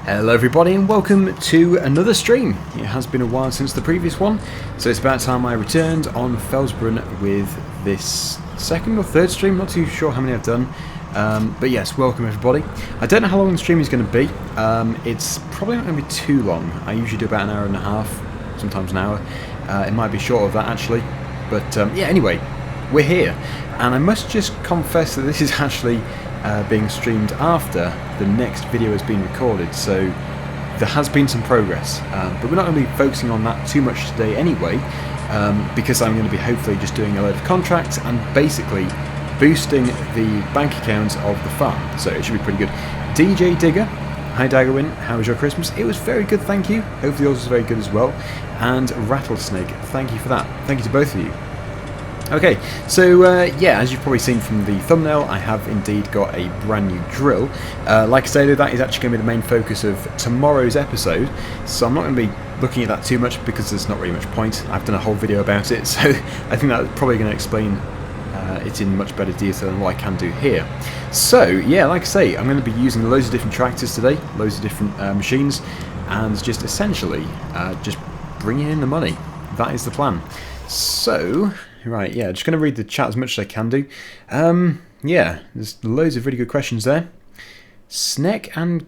Hello everybody and welcome to another stream. It has been a while since the previous one, so it's about time I returned on Felsbrunn with this second or third stream, not too sure how many I've done. But yes, welcome everybody. I don't know how long the stream is going to be. It's probably not going to be too long. I usually do about an hour and a half, sometimes an hour. It might be short of that actually. But yeah, anyway, we're here. And I must just confess that this is actually being streamed after the next video has been recorded, so there has been some progress, but we're not going to be focusing on that too much today anyway, because I'm going to be hopefully just doing a load of contracts and basically boosting the bank account of the farm, so it should be pretty good. DJ Digger, hi Daggerwin, how was your Christmas? It was very good, thank you. Hopefully yours was very good as well. And Rattlesnake, thank you for that. Thank you to both of you. Okay, so yeah, as you've probably seen from the thumbnail, I have indeed got a brand new drill. Like I say though, that is actually going to be the main focus of tomorrow's episode, so I'm not going to be looking at that too much because there's not really much point. I've done a whole video about it, so I think that's probably going to explain it in much better detail than what I can do here. So yeah, like I say, I'm going to be using loads of different tractors today, loads of different machines, and just essentially just bringing in the money. That is the plan. So... right, yeah, just going to read the chat as much as I can do. Yeah, there's loads of really good questions there. Sneck and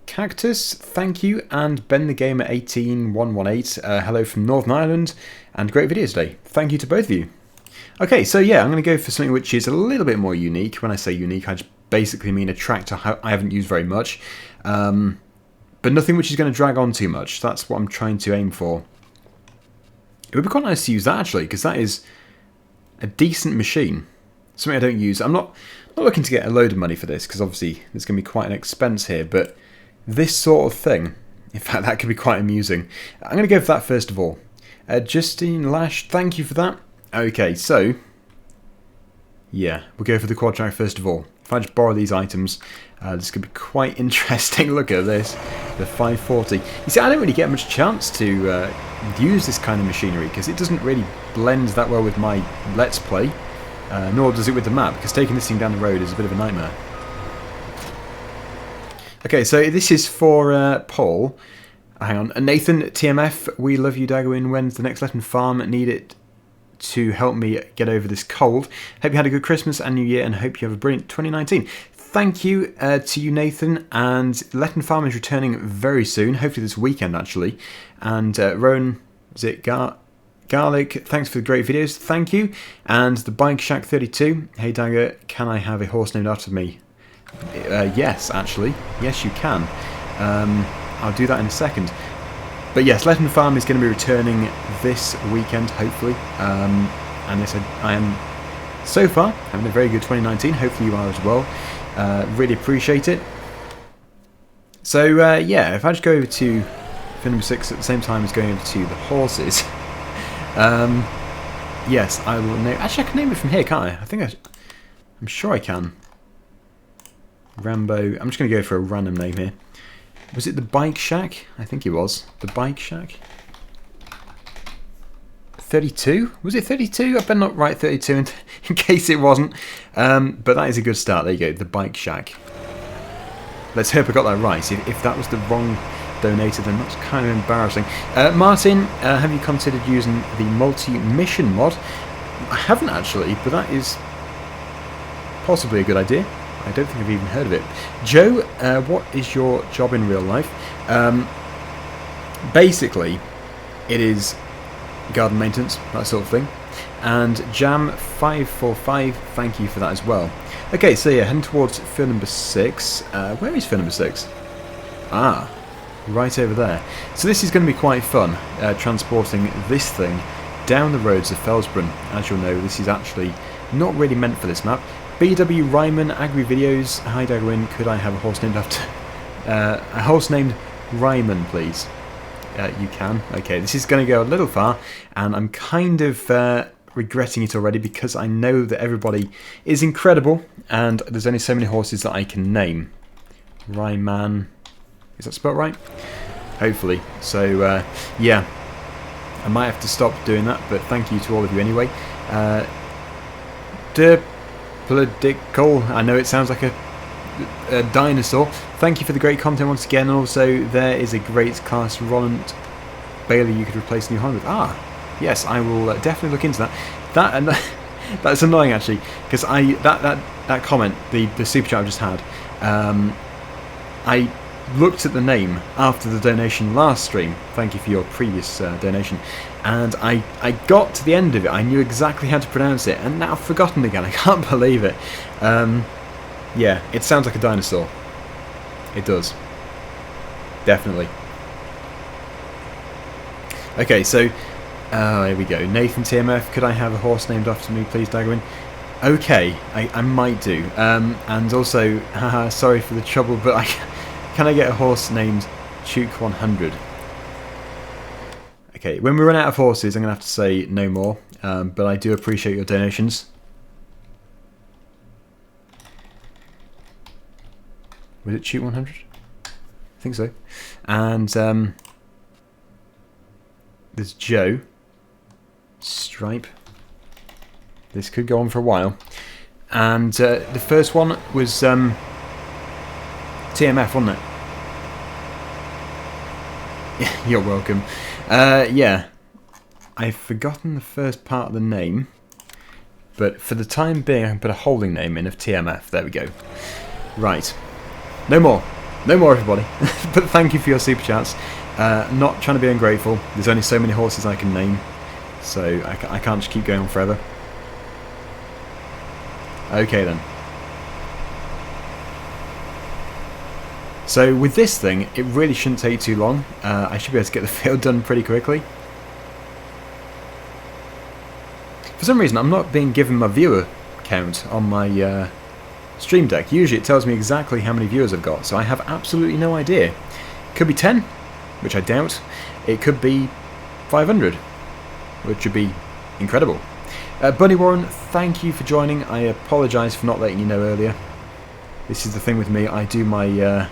Cactus, thank you. And Ben the Gamer 18118, hello from Northern Ireland. And great video today. Thank you to both of you. Okay, so yeah, I'm going to go for something which is a little bit more unique. When I say unique, I just basically mean a tractor I haven't used very much. But nothing which is going to drag on too much. That's what I'm trying to aim for. It would be quite nice to use that actually, because that is a decent machine. Something I don't use. I'm not looking to get a load of money for this, because obviously there's going to be quite an expense here, but this sort of thing, in fact that could be quite amusing. I'm going to go for that first of all. Justine Lash, thank you for that. Okay, so yeah, we'll go for the quad track first of all. If I just borrow these items, this could be quite interesting. Look at this, the 540. You see, I don't really get much chance to use this kind of machinery because it doesn't really blend that well with my Let's Play, nor does it with the map, because taking this thing down the road is a bit of a nightmare. Okay, so this is for Paul. Hang on, Nathan TMF, we love you Daggerwin, when's the next Letton farm? Need it to help me get over this cold. Hope you had a good Christmas and New Year, and hope you have a brilliant 2019. Thank you to you, Nathan. And Letton Farm is returning very soon, hopefully this weekend actually. And Rowan, is it Garlic? Thanks for the great videos. Thank you. And the Bike Shack 32. Hey Dagger, can I have a horse named after me? Yes, actually. Yes, you can. I'll do that in a second. But yes, Letton Farm is going to be returning this weekend, hopefully. And yes, I am so far having a very good 2019. Hopefully you are as well. Really appreciate it. So yeah, if I just go over to film number 6 at the same time as going over to the horses. Yes, I will name. Actually, I can name it from here, can't I? I'm sure I can. Rambo. I'm just going to go for a random name here. Was it the Bike Shack? I think it was. The Bike Shack. 32? Was it 32? I better not write 32 in case it wasn't. But that is a good start. There you go. The Bike Shack. Let's hope I got that right. If that was the wrong donator, then that's kind of embarrassing. Martin, have you considered using the multi-mission mod? I haven't actually, but that is possibly a good idea. I don't think I've even heard of it. Joe, what is your job in real life? Basically, it is garden maintenance, that sort of thing. And Jam545, thank you for that as well. Okay, so yeah, heading towards field number 6. Where is field number 6? Ah, right over there. So this is going to be quite fun, transporting this thing down the roads of Felsbrunn. As you'll know, this is actually not really meant for this map. BW Ryman, Agri Videos, hi Daggerwin, could I have a horse named after... a horse named Ryman, please? You can. Okay, this is going to go a little far, and I'm kind of regretting it already because I know that everybody is incredible, and there's only so many horses that I can name. Ryman... is that spelled right? Hopefully. So, yeah. I might have to stop doing that, but thank you to all of you anyway. Political. I know it sounds like a Dinosaur. Thank you for the great content once again. And also, there is a great Claas Roland Bailey you could replace New Holland with. Ah, yes, I will definitely look into that. That's annoying actually, because that comment, the super chat I just had, I looked at the name after the donation last stream. Thank you for your previous donation, and I got to the end of it. I knew exactly how to pronounce it, and now I've forgotten again. I can't believe it. Yeah, it sounds like a dinosaur. It does. Definitely. Okay, so here we go. Nathan TMF, could I have a horse named after me, please, Daggerwin? Okay, I might do. And also, haha, sorry for the trouble, but can I get a horse named Chuke 100? Okay, when we run out of horses, I'm going to have to say no more. But I do appreciate your donations. Was it Chuke 100? I think so. And there's Joe. Stripe. This could go on for a while. And the first one was TMF, wasn't it? You're welcome. Yeah. I've forgotten the first part of the name. But for the time being, I can put a holding name in of TMF. There we go. Right. No more. No more, everybody. But thank you for your super chats. Not trying to be ungrateful. There's only so many horses I can name. So I can't just keep going on forever. Okay then. So with this thing, it really shouldn't take too long. I should be able to get the field done pretty quickly. For some reason, I'm not being given my viewer count on my stream deck. Usually it tells me exactly how many viewers I've got, so I have absolutely no idea. Could be 10, which I doubt. It could be 500, which would be incredible. Bunny Warren, thank you for joining. I apologise for not letting you know earlier. This is the thing with me. I do my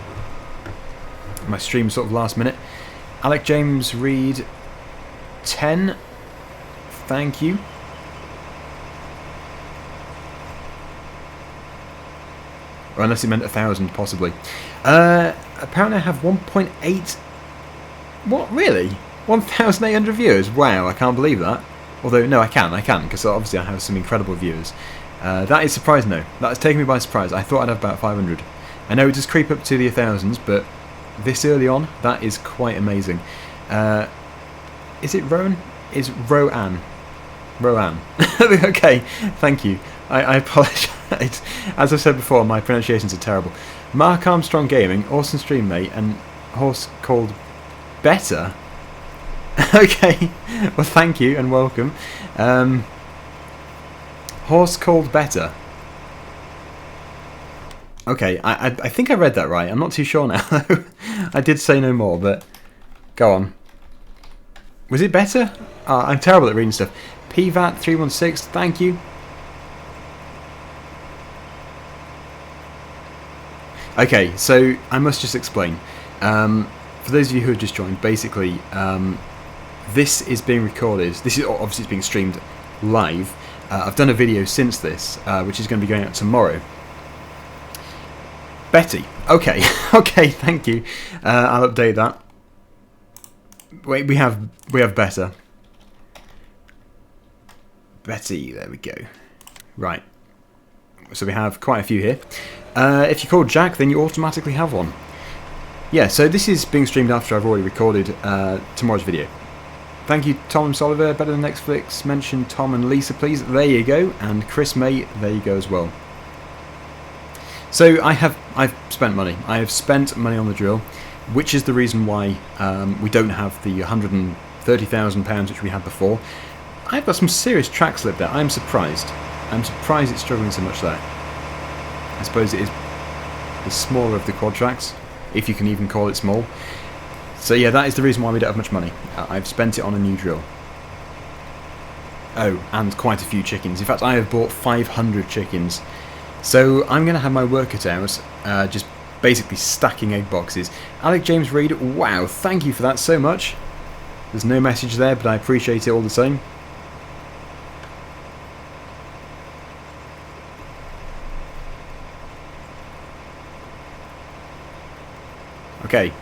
my stream sort of last minute. Alec James Reed, 10. Thank you. Or unless it meant 1,000, possibly. Apparently I have 1.8... What, really? 1,800 viewers? Wow, I can't believe that. Although, no, I can, because obviously I have some incredible viewers. That is surprising, though. That has taken me by surprise. I thought I'd have about 500. I know it does creep up to the 1,000s, but this early on, that is quite amazing. Is it Rowan? Is Rowan? Rowan. Okay, thank you. I apologise. As I said before, my pronunciations are terrible. Mark Armstrong Gaming, awesome stream, mate, and horse called Better. Okay, well, thank you and welcome. Horse called Better. Okay, I think I read that right. I'm not too sure now. I did say no more, but go on. Was it Better? I'm terrible at reading stuff. PVAT316, thank you. Okay, so I must just explain. For those of you who have just joined, basically, this is being recorded. This is obviously it's being streamed live. I've done a video since this, which is going to be going out tomorrow. Betty. Okay, okay, thank you. I'll update that. Wait, we have Better. Betty, there we go. Right. So we have quite a few here. If you call Jack, then you automatically have one. Yeah, so this is being streamed after I've already recorded tomorrow's video. Thank you, Tom and Soliver. Better than Netflix. Mention Tom and Lisa, please. There you go. And Chris May, there you go as well. So I've spent money. I have spent money on the drill, which is the reason why we don't have the £130,000 which we had before. I've got some serious track slip there. I'm surprised. I'm surprised it's struggling so much there. I suppose it is the smaller of the quad tracks, if you can even call it small. So yeah, that is the reason why we don't have much money. I've spent it on a new drill. Oh, and quite a few chickens. In fact, I have bought 500 chickens. So I'm going to have my work cut out, just basically stacking egg boxes. Alec James Reed, wow, thank you for that so much. There's no message there, but I appreciate it all the same. Okay.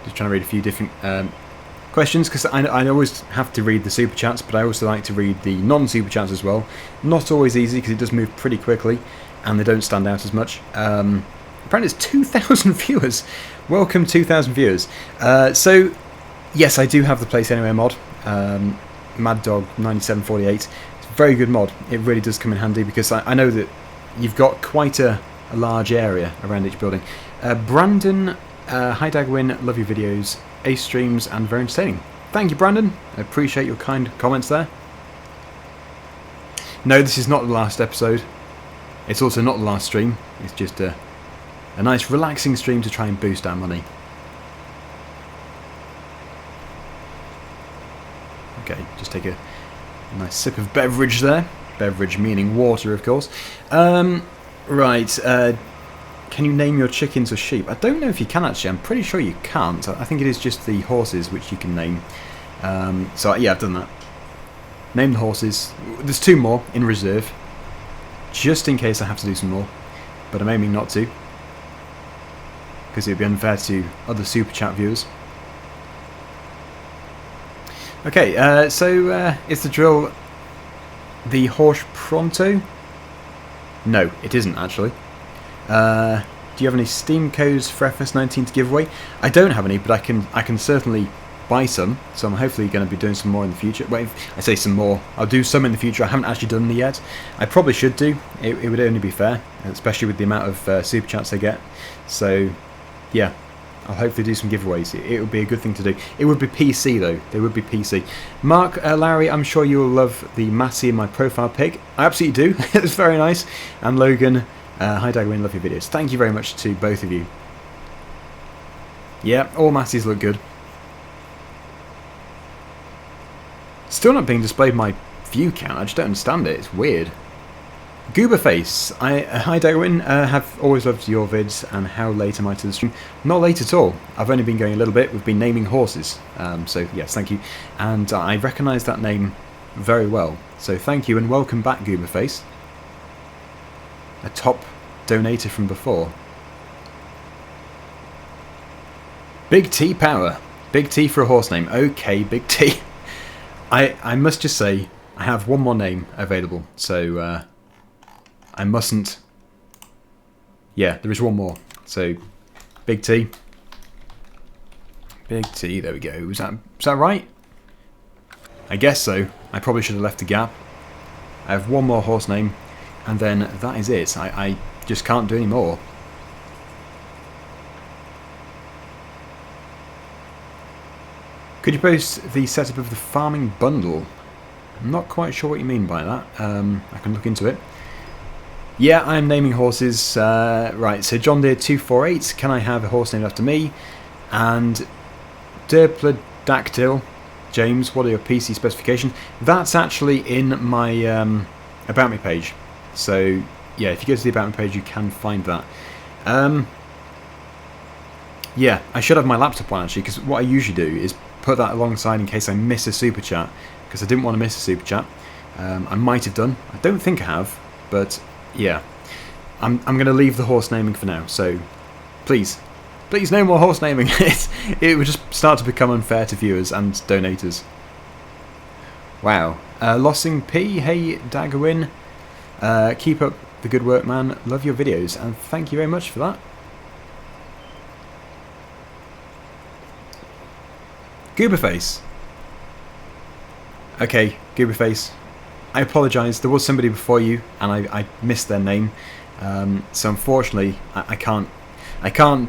Just trying to read a few different questions, because I always have to read the super chats, but I also like to read the non-super chats as well. Not always easy, because it does move pretty quickly, and they don't stand out as much. Apparently it's 2,000 viewers. Welcome 2,000 viewers. So, yes, I do have the Place Anywhere mod. Mad Dog 9748. It's a very good mod. It really does come in handy, because I know that you've got quite a large area around each building. Brandon, hi Daggerwin, love your videos, ace streams and very entertaining. Thank you, Brandon. I appreciate your kind comments there. No, this is not the last episode. It's also not the last stream. It's just a nice relaxing stream to try and boost our money. Okay, just take a nice sip of beverage there. Beverage meaning water, of course. Right, can you name your chickens or sheep? I don't know if you can actually, I'm pretty sure you can't. I think it is just the horses which you can name. So yeah, I've done that. Name the horses. There's 2 more in reserve, just in case I have to do some more. But I'm aiming not to, because it would be unfair to other super chat viewers. Okay, so is the drill the horse pronto? No, it isn't actually. Do you have any Steam codes for FS19 to give away? I don't have any, but I can certainly buy some. So I'm hopefully going to be doing some more in the future. Well, if I say some more, I'll do some in the future. I haven't actually done any yet. I probably should do. It would only be fair, especially with the amount of super chats I get. So, yeah. I'll hopefully do some giveaways. It would be a good thing to do. It would be PC though. They would be PC. Mark, Larry, I'm sure you will love the Massey in my profile pic. I absolutely do. It's very nice. And Logan, hi Daggerwin, love your videos. Thank you very much to both of you. Yeah, all Masseys look good. Still not being displayed my view count. I just don't understand it. It's weird. Gooberface, hi Daggerwin, have always loved your vids, and how late am I to the stream? Not late at all. I've only been going a little bit. We've been naming horses, so yes, thank you. And I recognise that name very well, so thank you and welcome back, Gooberface. A top donator from before. Big T Power. Big T for a horse name. Okay, Big T. I must just say, I have one more name available, so I mustn't. Yeah, there is one more. So, Big T. Big T, there we go. Is that right? I guess so. I probably should have left a gap. I have one more horse name, and then that is it. I just can't do any more. Could you post the setup of the farming bundle? I'm not quite sure what you mean by that. I can look into it. Yeah, I'm naming horses. Right, so John Deere 248, can I have a horse named after me? And Derplodactyl, James, what are your PC specifications? That's actually in my About Me page. So, yeah, if you go to the About Me page, you can find that. Yeah, I should have my laptop on, actually, because what I usually do is put that alongside in case I miss a super chat, because I didn't want to miss a super chat. I might have done. I don't think I have, but yeah. I'm going to leave the horse naming for now, so please no more horse naming. It would just start to become unfair to viewers and donators. Wow. Lossing P, hey Daggerwin. Keep up the good work, man. Love your videos, and thank you very much for that. Gooberface. Okay, Gooberface. I apologise. There was somebody before you, and I missed their name. So unfortunately, I can't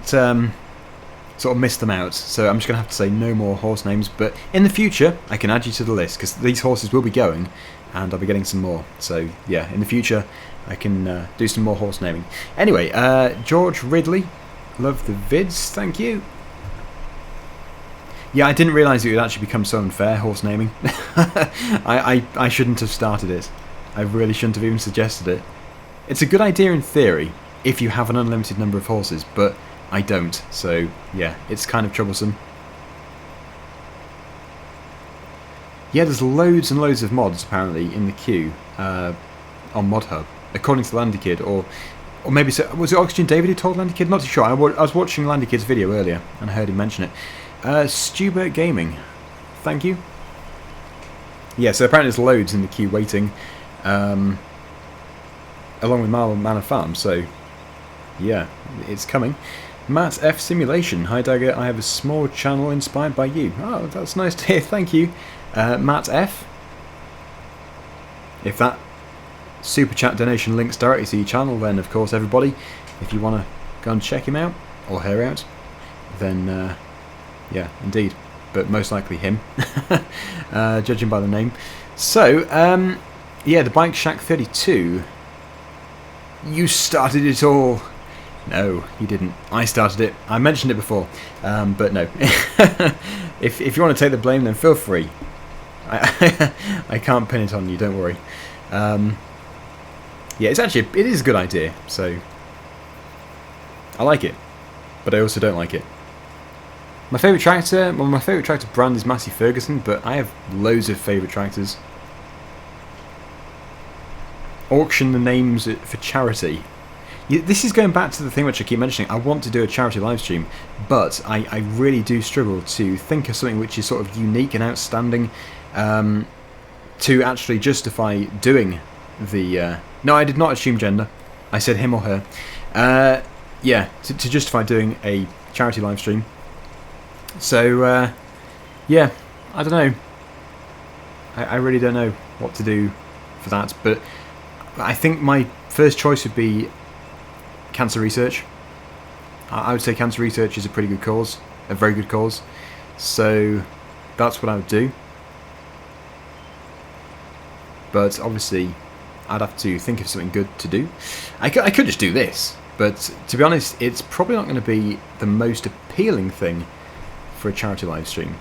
sort of miss them out. So I'm just going to have to say no more horse names. But in the future, I can add you to the list, because these horses will be going, and I'll be getting some more. So yeah, in the future, I can do some more horse naming. Anyway, George Ridley, love the vids. Thank you. Yeah, I didn't realise it would actually become so unfair, horse naming. I shouldn't have started it. I really shouldn't have even suggested it. It's a good idea in theory, if you have an unlimited number of horses, but I don't, so yeah, it's kind of troublesome. Yeah, there's loads and loads of mods, apparently, in the queue on Mod Hub, according to Landy Kid, or Or maybe, was it Oxygen David who told Landy Kid? Not too sure. I was watching Landy Kid's video earlier and I heard him mention it. Stewart Gaming, thank you. Yeah, so apparently there's loads in the queue waiting, along with Marble Manor Farm, so yeah, it's coming. Matt F Simulation, hi Dagger, I have a small channel inspired by you. Oh, that's nice to hear, thank you. Matt F. If that super chat donation links directly to your channel, then of course everybody, if you want to go and check him out, or her out, then yeah, indeed. But most likely him, judging by the name. So, yeah, the Bike Shack 32. You started it all. No, you didn't. I started it. I mentioned it before, but no. if you want to take the blame, then feel free. I can't pin it on you. Don't worry. Yeah, it is a good idea. So I like it, but I also don't like it. My favourite tractor, well, my favourite tractor brand is Massey Ferguson, but I have loads of favourite tractors. Auction the names for charity. This is going back to the thing which I keep mentioning. I want to do a charity live stream, but I really do struggle to think of something which is sort of unique and outstanding to actually justify doing the... no, I did not assume gender. I said him or her. Yeah, to justify doing a charity live stream. So, yeah, I don't know. I really don't know what to do for that, but I think my first choice would be cancer research. I would say cancer research is a pretty good cause, a very good cause, so that's what I would do. But obviously, I'd have to think of something good to do. I could just do this, but to be honest, it's probably not going to be the most appealing thing for a charity live stream.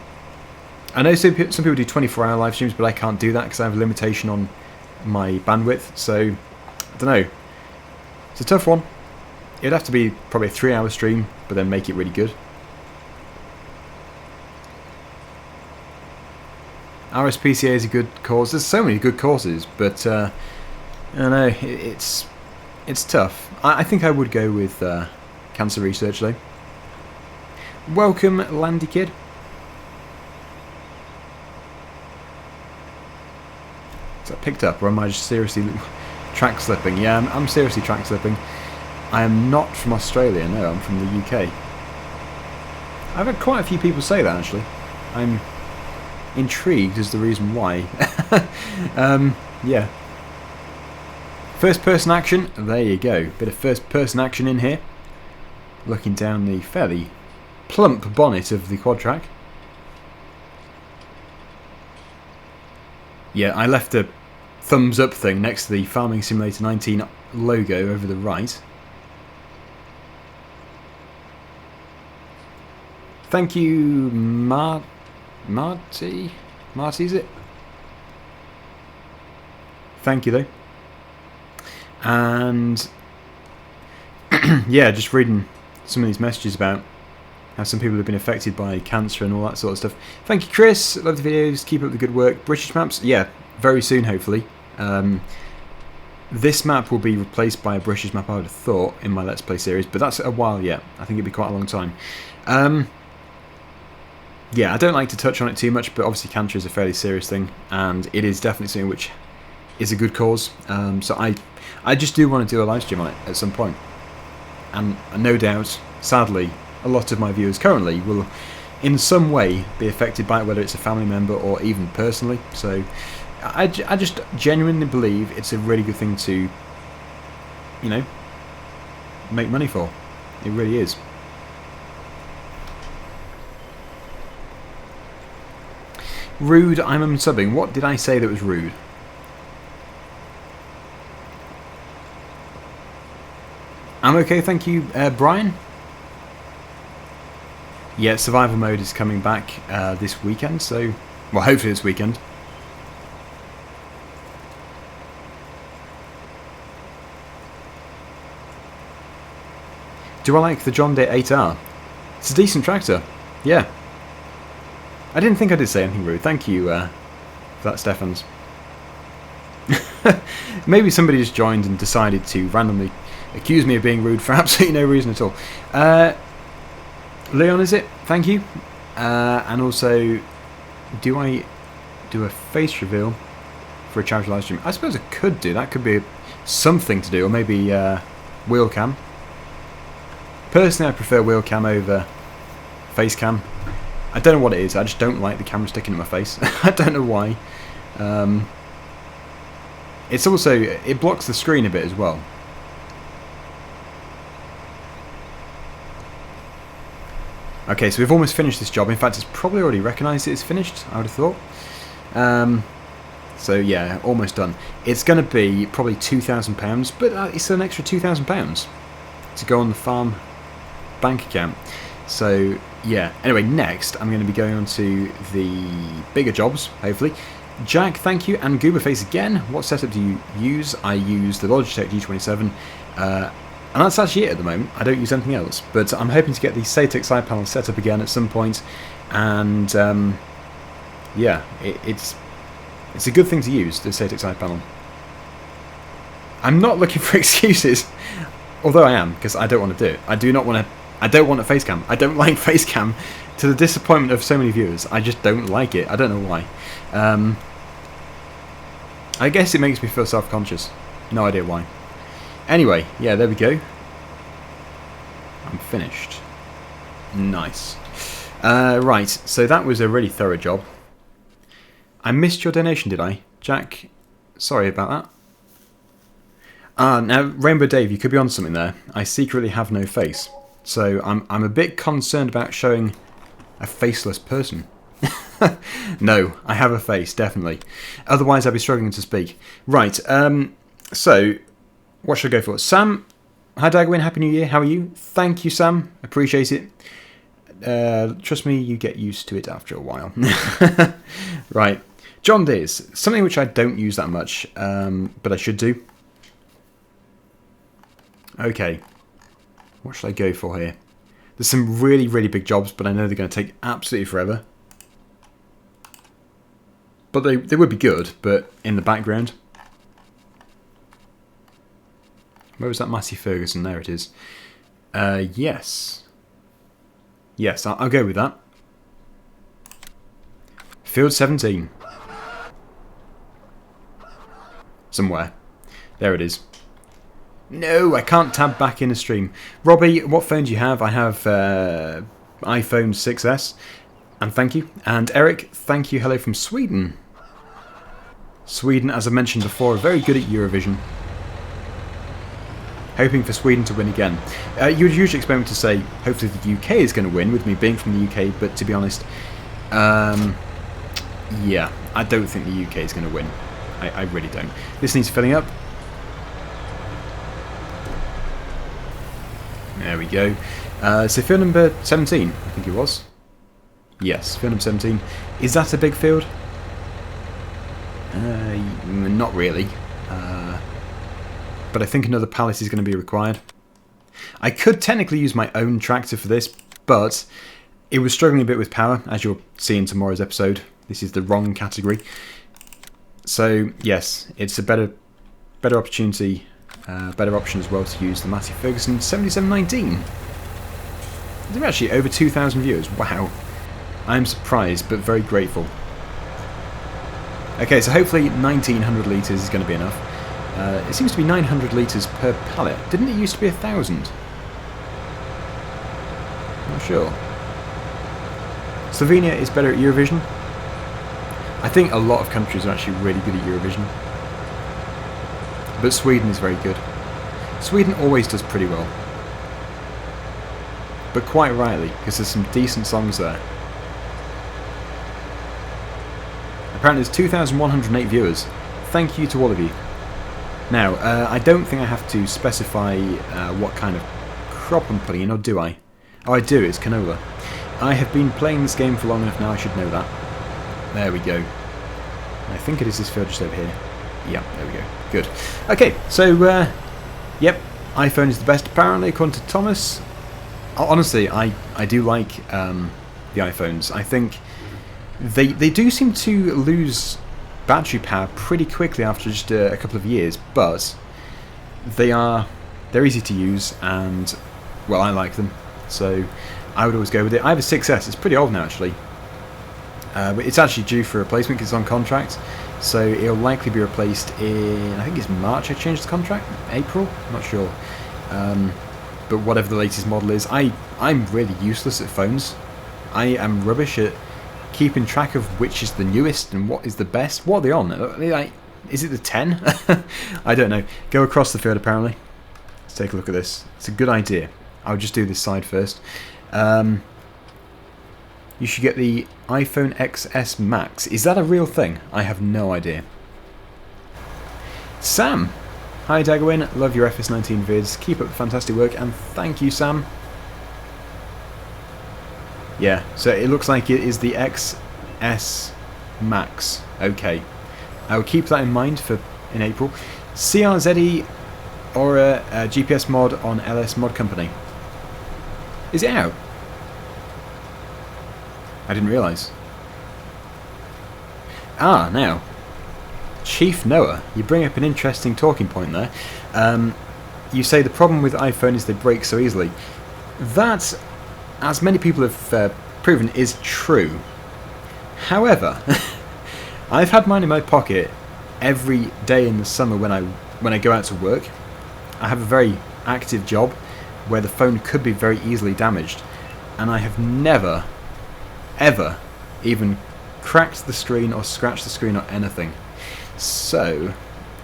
I know some people do 24-hour live streams, but I can't do that because I have a limitation on my bandwidth, so I don't know. It's a tough one. It'd have to be probably a 3-hour stream, but then make it really good. RSPCA is a good cause. There's so many good causes, but I don't know, it's tough. I think I would go with cancer research though. Welcome, Landy Kid. Is that picked up, or am I just seriously track slipping? Yeah, I'm seriously track slipping. I am not from Australia, no, I'm from the UK. I've had quite a few people say that, actually. I'm intrigued as the reason why. Yeah. First person action, there you go. Bit of first person action in here. Looking down the fairly plump bonnet of the quad track. Yeah, I left a thumbs up thing next to the Farming Simulator 19 logo over the right. Thank you, Marty, is it? Thank you though. And yeah, just reading some of these messages about how some people have been affected by cancer and all that sort of stuff. Thank you, Chris. Love the videos. Keep up the good work. British maps, yeah, very soon, hopefully. This map will be replaced by a British map, I would have thought, in my Let's Play series, but that's a while yet. I think it'd be quite a long time. Yeah, I don't like to touch on it too much, but obviously cancer is a fairly serious thing, and it is definitely something which is a good cause. So I just do want to do a live stream on it at some point. And no doubt, sadly, a lot of my viewers currently will in some way be affected by it, whether it's a family member or even personally. So I just genuinely believe it's a really good thing to, you know, make money for. It really is. Rude, I'm unsubbing. What did I say that was rude? I'm okay, thank you, Brian. Yeah, survival mode is coming back this weekend, so... well, hopefully this weekend. Do I like the John Deere 8R? It's a decent tractor, yeah. I didn't think I did say anything rude. Thank you for that, Stephans. Maybe somebody just joined and decided to randomly accuse me of being rude for absolutely no reason at all. Leon, is it? Thank you. And also, do I do a face reveal for a charity live stream? I suppose I could do that. Could be something to do, or maybe wheel cam. Personally, I prefer wheel cam over face cam. I don't know what it is. I just don't like the camera sticking in my face. I don't know why. It's also, it blocks the screen a bit as well. Okay, so we've almost finished this job. In fact, it's probably already recognised it's finished, I would have thought. So yeah, almost done. It's going to be probably £2,000, but it's an extra £2,000 to go on the farm bank account. So yeah, anyway, next I'm going to be going on to the bigger jobs, hopefully. Jack, thank you, and Gooberface again. What setup do you use? I use the Logitech G27, and that's actually it at the moment. I don't use anything else, but I'm hoping to get the Satix side panel set up again at some point, and yeah, it's a good thing to use, the Satix side panel. I'm not looking for excuses, although I am, because I don't want to do it. I don't want a face cam. I don't like face cam, to the disappointment of so many viewers. I just don't like it. I don't know why. I guess it makes me feel self-conscious. No idea why. Anyway, yeah, there we go. I'm finished. Nice. Right, so that was a really thorough job. I missed your donation, did I? Jack, sorry about that. Now, Rainbow Dave, you could be on something there. I secretly have no face. So I'm a bit concerned about showing a faceless person. No, I have a face, definitely. Otherwise, I'd be struggling to speak. Right, so what should I go for? Sam, hi Daggerwin, Happy New Year, how are you? Thank you, Sam, appreciate it. Trust me, you get used to it after a while. Right, John Deers, something which I don't use that much, but I should do. Okay, what should I go for here? There's some really, really big jobs, but I know they're going to take absolutely forever. But they would be good, but in the background. Where was that Massey Ferguson? There it is. Yes. Yes, I'll go with that. Field 17. Somewhere. There it is. No, I can't tab back in a stream. Robbie, what phone do you have? I have iPhone 6S. And thank you. And Eric, thank you. Hello from Sweden. Sweden, as I mentioned before, are very good at Eurovision. Hoping for Sweden to win again. You would usually expect me to say, hopefully the UK is going to win, with me being from the UK, but to be honest, yeah, I don't think the UK is going to win. I really don't. This needs filling up. There we go. So field number 17, I think it was. Yes, field number 17. Is that a big field? Not really. But I think another pallet is going to be required. I could technically use my own tractor for this, but it was struggling a bit with power, as you'll see in tomorrow's episode. This is the wrong category. So yes, it's a better opportunity, better option as well to use the Massey Ferguson 7719. There's actually over 2,000 viewers. Wow. I'm surprised, but very grateful. Okay, so hopefully 1,900 litres is going to be enough. It seems to be 900 litres per pallet. Didn't it used to be 1,000? Not sure. Slovenia is better at Eurovision. I think a lot of countries are actually really good at Eurovision. But Sweden is very good. Sweden always does pretty well. But quite rightly, because there's some decent songs there. Apparently there's 2,108 viewers. Thank you to all of you. Now, I don't think I have to specify what kind of crop I'm putting in, or do I? Oh, I do, it's canola. I have been playing this game for long enough now, I should know that. There we go. I think it is this field just over here. Yeah, there we go. Good. Okay, so, yep, iPhone is the best apparently, according to Thomas. Honestly, I do like the iPhones. I think they do seem to lose battery power pretty quickly after just a couple of years, but they're They're easy to use, and well, I like them, so I would always go with it. I have a 6S. It's pretty old now, actually, but it's actually due for replacement because it's on contract, so it'll likely be replaced in, I think it's March. I changed the contract, April, I'm not sure. But whatever the latest model is, I'm really useless at phones. I am rubbish at keeping track of which is the newest and what is the best. What are they on? Are they like, is it the 10? I don't know. Go across the field, apparently. Let's take a look at this. It's a good idea. I'll just do this side first. You should get the iPhone XS Max. Is that a real thing? I have no idea. Sam! Hi Daggerwin, love your FS19 vids. Keep up the fantastic work, and thank you, Sam. Yeah, so it looks like it is the XS Max. Okay. I will keep that in mind for in April. CRZE or a GPS mod on LS Mod Company. Is it out? I didn't realise. Ah, now. Chief Noah, you bring up an interesting talking point there. You say the problem with iPhone is they break so easily. That, as many people have proven, is true. However, I've had mine in my pocket every day in the summer when I go out to work. I have a very active job where the phone could be very easily damaged, and I have never, ever even cracked the screen or scratched the screen or anything. So,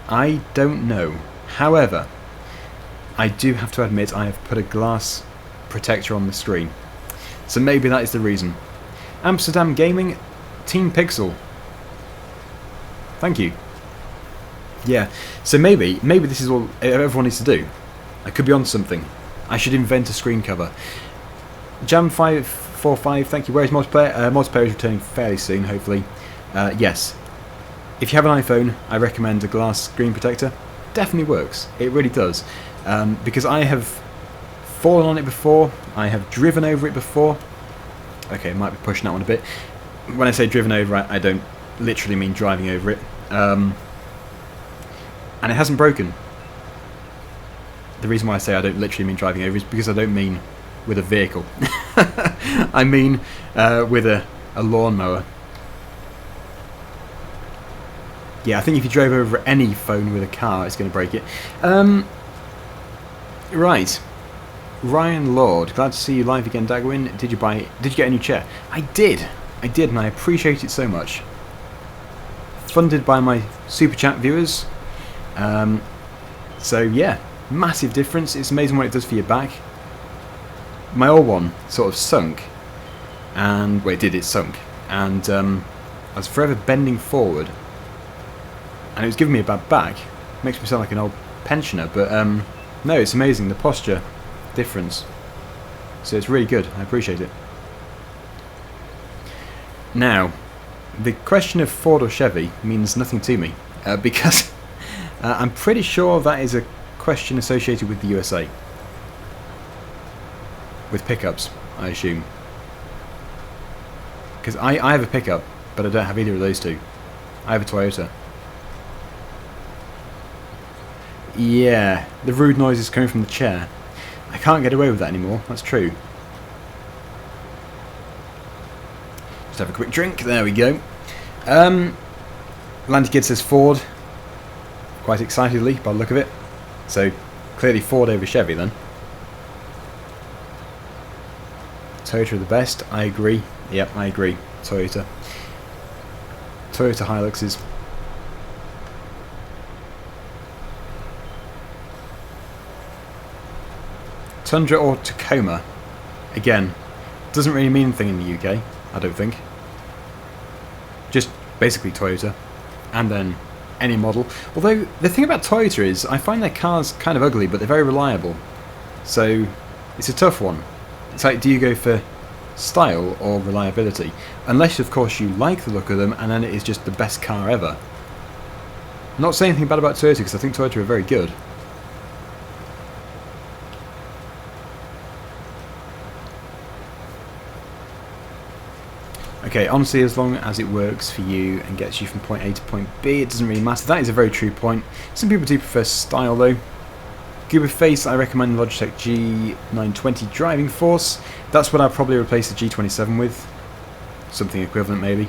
I don't know. However, I do have to admit I have put a glass protector on the screen. So maybe that is the reason. Amsterdam Gaming, Team Pixel. Thank you. Yeah, so maybe this is all everyone needs to do. I could be on something. I should invent a screen cover. Jam545, thank you. Where is multiplayer? Multiplayer is returning fairly soon, hopefully. Yes. If you have an iPhone, I recommend a glass screen protector. Definitely works. It really does. Because I have fallen on it before. I have driven over it before. Okay, I might be pushing that one a bit. When I say driven over, I don't literally mean driving over it. And it hasn't broken. The reason why I say I don't literally mean driving over is because I don't mean with a vehicle. I mean with a lawnmower. Yeah, I think if you drove over any phone with a car, it's going to break it. Right. Ryan Lord, glad to see you live again, Daggerwin. Did you get a new chair? I did, and I appreciate it so much. Funded by my Super Chat viewers. So yeah, massive difference. It's amazing what it does for your back. My old one sort of sunk, and well, it sunk, and I was forever bending forward. And it was giving me a bad back. Makes me sound like an old pensioner, but no, it's amazing, the posture difference. So it's really good, I appreciate it. Now, the question of Ford or Chevy means nothing to me, because I'm pretty sure that is a question associated with the USA. With pickups, I assume. Because I have a pickup, but I don't have either of those two. I have a Toyota. Yeah, the rude noise is coming from the chair. I can't get away with that anymore, that's true. Just have a quick drink, there we go. Landy Kid says Ford, quite excitedly by the look of it. So, clearly Ford over Chevy then. Toyota are the best, I agree. Yep, I agree, Toyota. Toyota Hiluxes. Tundra or Tacoma, again, doesn't really mean anything in the UK, I don't think. Just basically Toyota, and then any model. Although, the thing about Toyota is, I find their cars kind of ugly, but they're very reliable. So, it's a tough one. It's like, do you go for style or reliability? Unless, of course, you like the look of them, and then it is just the best car ever. I'm not saying anything bad about Toyota, because I think Toyota are very good. Okay, honestly, as long as it works for you and gets you from point A to point B, it doesn't really matter. That is a very true point. Some people do prefer style, though. Goober Face, I recommend the Logitech G920 Driving Force. That's what I'll probably replace the G27 with. Something equivalent maybe.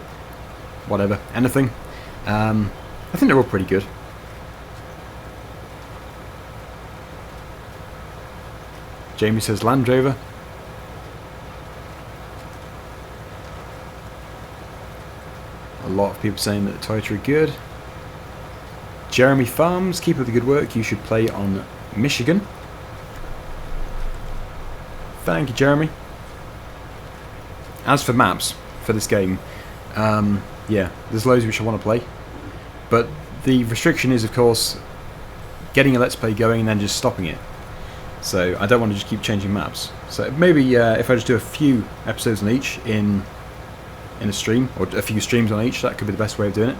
Whatever. Anything. I think they're all pretty good. Jamie says Land Rover. A lot of people saying that the Toyota are good. Jeremy Farms, keep up the good work. You should play on Michigan. Thank you, Jeremy. As for maps for this game, yeah, there's loads which I want to play. But the restriction is, of course, getting a Let's Play going and then just stopping it. So I don't want to just keep changing maps. So maybe if I just do a few episodes on each in a stream, or a few streams on each, that could be the best way of doing it.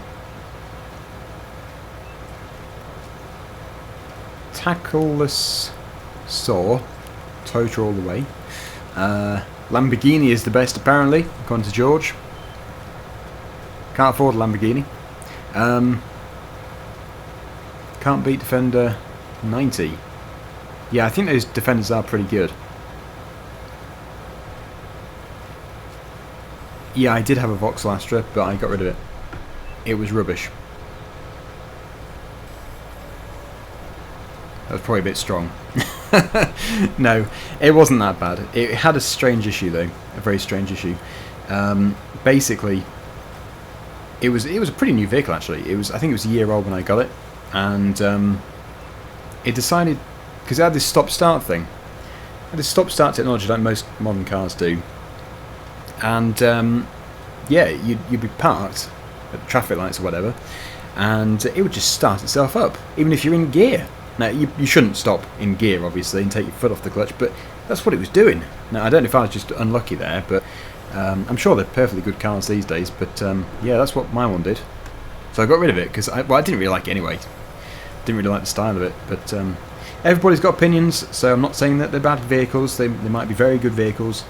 Tackleless Saw, Toyota all the way. Lamborghini is the best apparently, according to George. Can't afford a Lamborghini. Can't beat Defender 90. Yeah, I think those Defenders are pretty good. Yeah, I did have a Vauxhall Astra, but I got rid of it. It was rubbish. That was probably a bit strong. No, it wasn't that bad. It had a strange issue though, a very strange issue. Basically, it was a pretty new vehicle actually. I think it was a year old when I got it, and it decided, because it had this stop-start thing. It had this stop-start technology like most modern cars do. And yeah, you'd be parked at traffic lights or whatever, and it would just start itself up, even if you're in gear. Now, you shouldn't stop in gear, obviously, and take your foot off the clutch, but that's what it was doing. Now, I don't know if I was just unlucky there, but I'm sure they're perfectly good cars these days, but yeah, that's what my one did. So I got rid of it, because I didn't really like it anyway. Didn't really like the style of it, but everybody's got opinions, so I'm not saying that they're bad vehicles. They might be very good vehicles.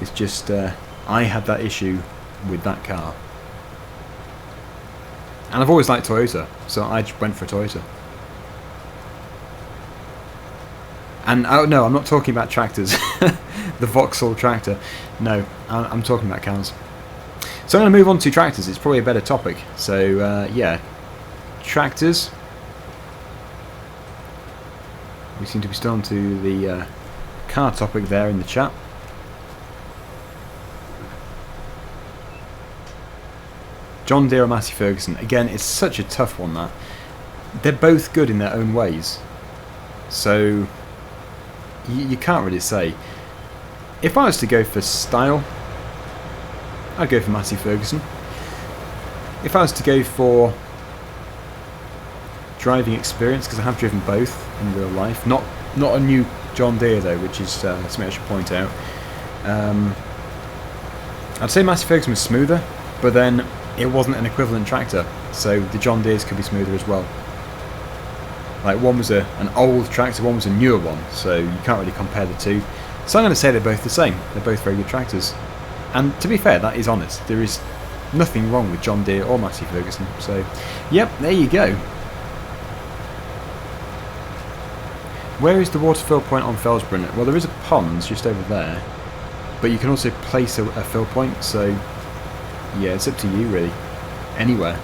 It's just I had that issue with that car. And I've always liked Toyota, so I just went for a Toyota. And oh no, I'm not talking about tractors. The Vauxhall tractor. No, I'm talking about cars. So I'm going to move on to tractors. It's probably a better topic. So yeah, tractors. We seem to be still on to the car topic there in the chat. John Deere or Massey Ferguson. Again, it's such a tough one, that. They're both good in their own ways. So you can't really say. If I was to go for style, I'd go for Massey Ferguson. If I was to go for driving experience, because I have driven both in real life, not a new John Deere though, which is something I should point out. I'd say Massey Ferguson was smoother, but then it wasn't an equivalent tractor, so the John Deeres could be smoother as well. Like, one was an old tractor, one was a newer one, so you can't really compare the two. So I'm going to say they're both the same. They're both very good tractors. And to be fair, that is honest. There is nothing wrong with John Deere or Massey Ferguson. So, yep, there you go. Where is the water fill point on Felsbrunn? Well, there is a pond just over there, but you can also place a fill point, so yeah, it's up to you really. Anywhere.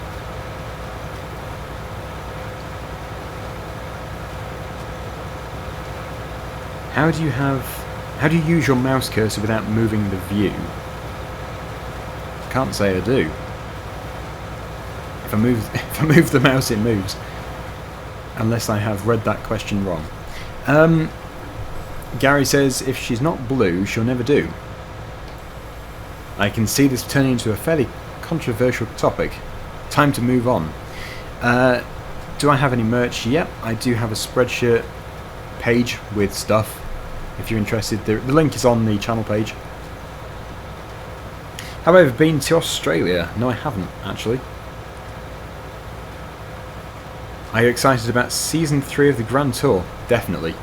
How do you use your mouse cursor without moving the view? Can't say I do. If I move the mouse, it moves. Unless I have read that question wrong. Gary says, if she's not blue, she'll never do. I can see this turning into a fairly controversial topic. Time to move on. Do I have any merch? Yep, I do have a Spreadshirt page with stuff. If you're interested, the link is on the channel page. Have I ever been to Australia? No, I haven't, actually. Are you excited about Season 3 of the Grand Tour? Definitely.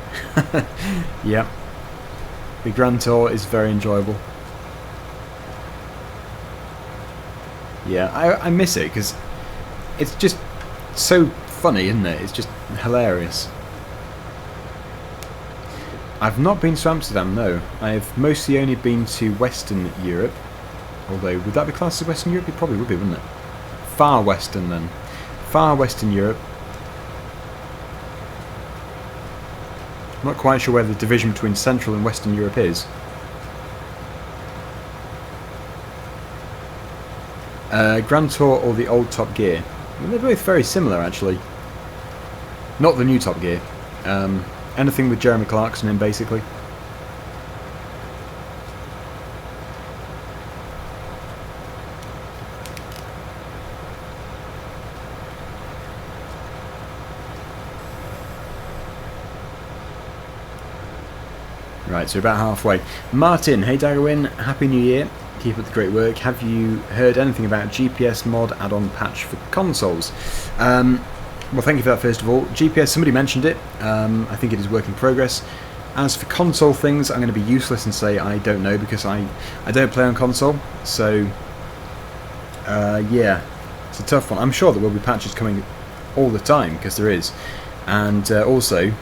Yep. The Grand Tour is very enjoyable. Yeah, I miss it because it's just so funny, isn't it? It's just hilarious. I've not been to Amsterdam, no. I've mostly only been to Western Europe. Although, would that be classed as Western Europe? It probably would be, wouldn't it? Far Western, then. Far Western Europe. I'm not quite sure where the division between Central and Western Europe is. Grand Tour or the old Top Gear? Well, they're both very similar, actually. Not the new Top Gear. Anything with Jeremy Clarkson in, basically. Right, so about halfway. Martin, hey Daggerwin, Happy New Year. Keep up the great work. Have you heard anything about GPS mod add-on patch for consoles? Well, thank you for that first of all. GPS, somebody mentioned it. I think it is work in progress. As for console things, I'm going to be useless and say I don't know because I don't play on console. So, yeah, it's a tough one. I'm sure there will be patches coming all the time because there is. And also,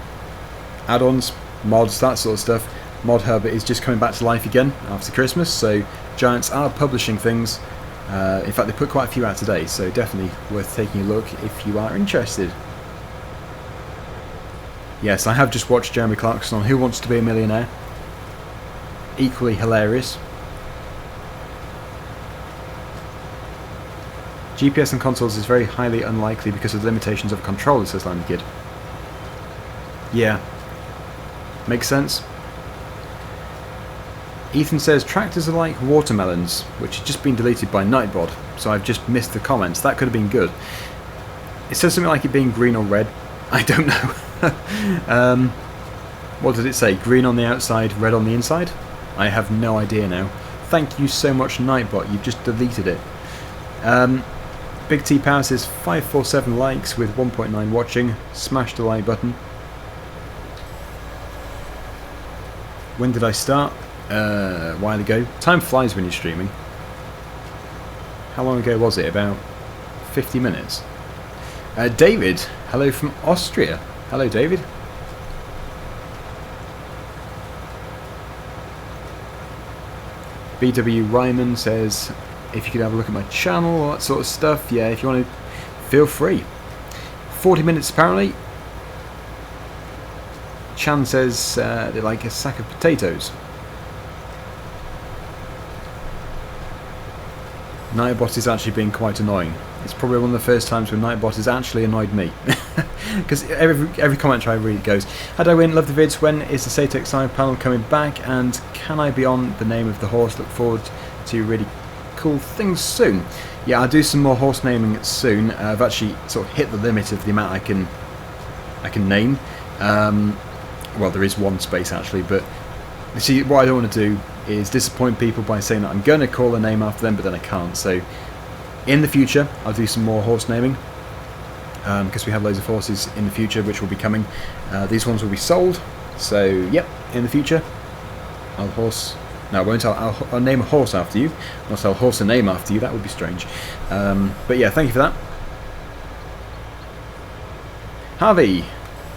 add-ons, mods, that sort of stuff. Mod Hub is just coming back to life again after Christmas, so Giants are publishing things. In fact, they put quite a few out today, so definitely worth taking a look if you are interested. Yes, I have just watched Jeremy Clarkson on Who Wants to Be a Millionaire. Equally hilarious. GPS on consoles is very highly unlikely because of the limitations of controllers, says Landy Kid. Yeah. Makes sense. Ethan says tractors are like watermelons, which has just been deleted by Nightbot, so I've just missed the comments. That could have been good. It says something like it being green or red. I don't know. What did it say? Green on the outside, red on the inside? I have no idea now. Thank you so much, Nightbot. You've just deleted it. Big T Power says 547 likes with 1.9 watching. Smash the like button. When did I start? A while ago. Time flies when you're streaming. How long ago was it? About 50 minutes. David, hello from Austria. Hello, David. BW Ryman says, if you could have a look at my channel, all that sort of stuff. Yeah, if you want to, feel free. 40 minutes apparently. Chan says they like a sack of potatoes. Nightbot is actually being quite annoying. It's probably one of the first times when Nightbot has actually annoyed me. Because every comment I read goes, "How do I win? Love the vids. When is the Satex side panel coming back? And can I be on the name of the horse? Look forward to really cool things soon." Yeah, I'll do some more horse naming soon. I've actually sort of hit the limit of the amount I can name. Well, there is one space actually, but you see, what I don't want to do is disappoint people by saying that I'm going to call a name after them, but then I can't. So in the future, I'll do some more horse naming because we have loads of horses in the future which will be coming. These ones will be sold. So yep, in the future, I'll horse. No, I won't. I'll name a horse after you. Not I'll horse a name after you. That would be strange. But yeah, thank you for that. Harvey.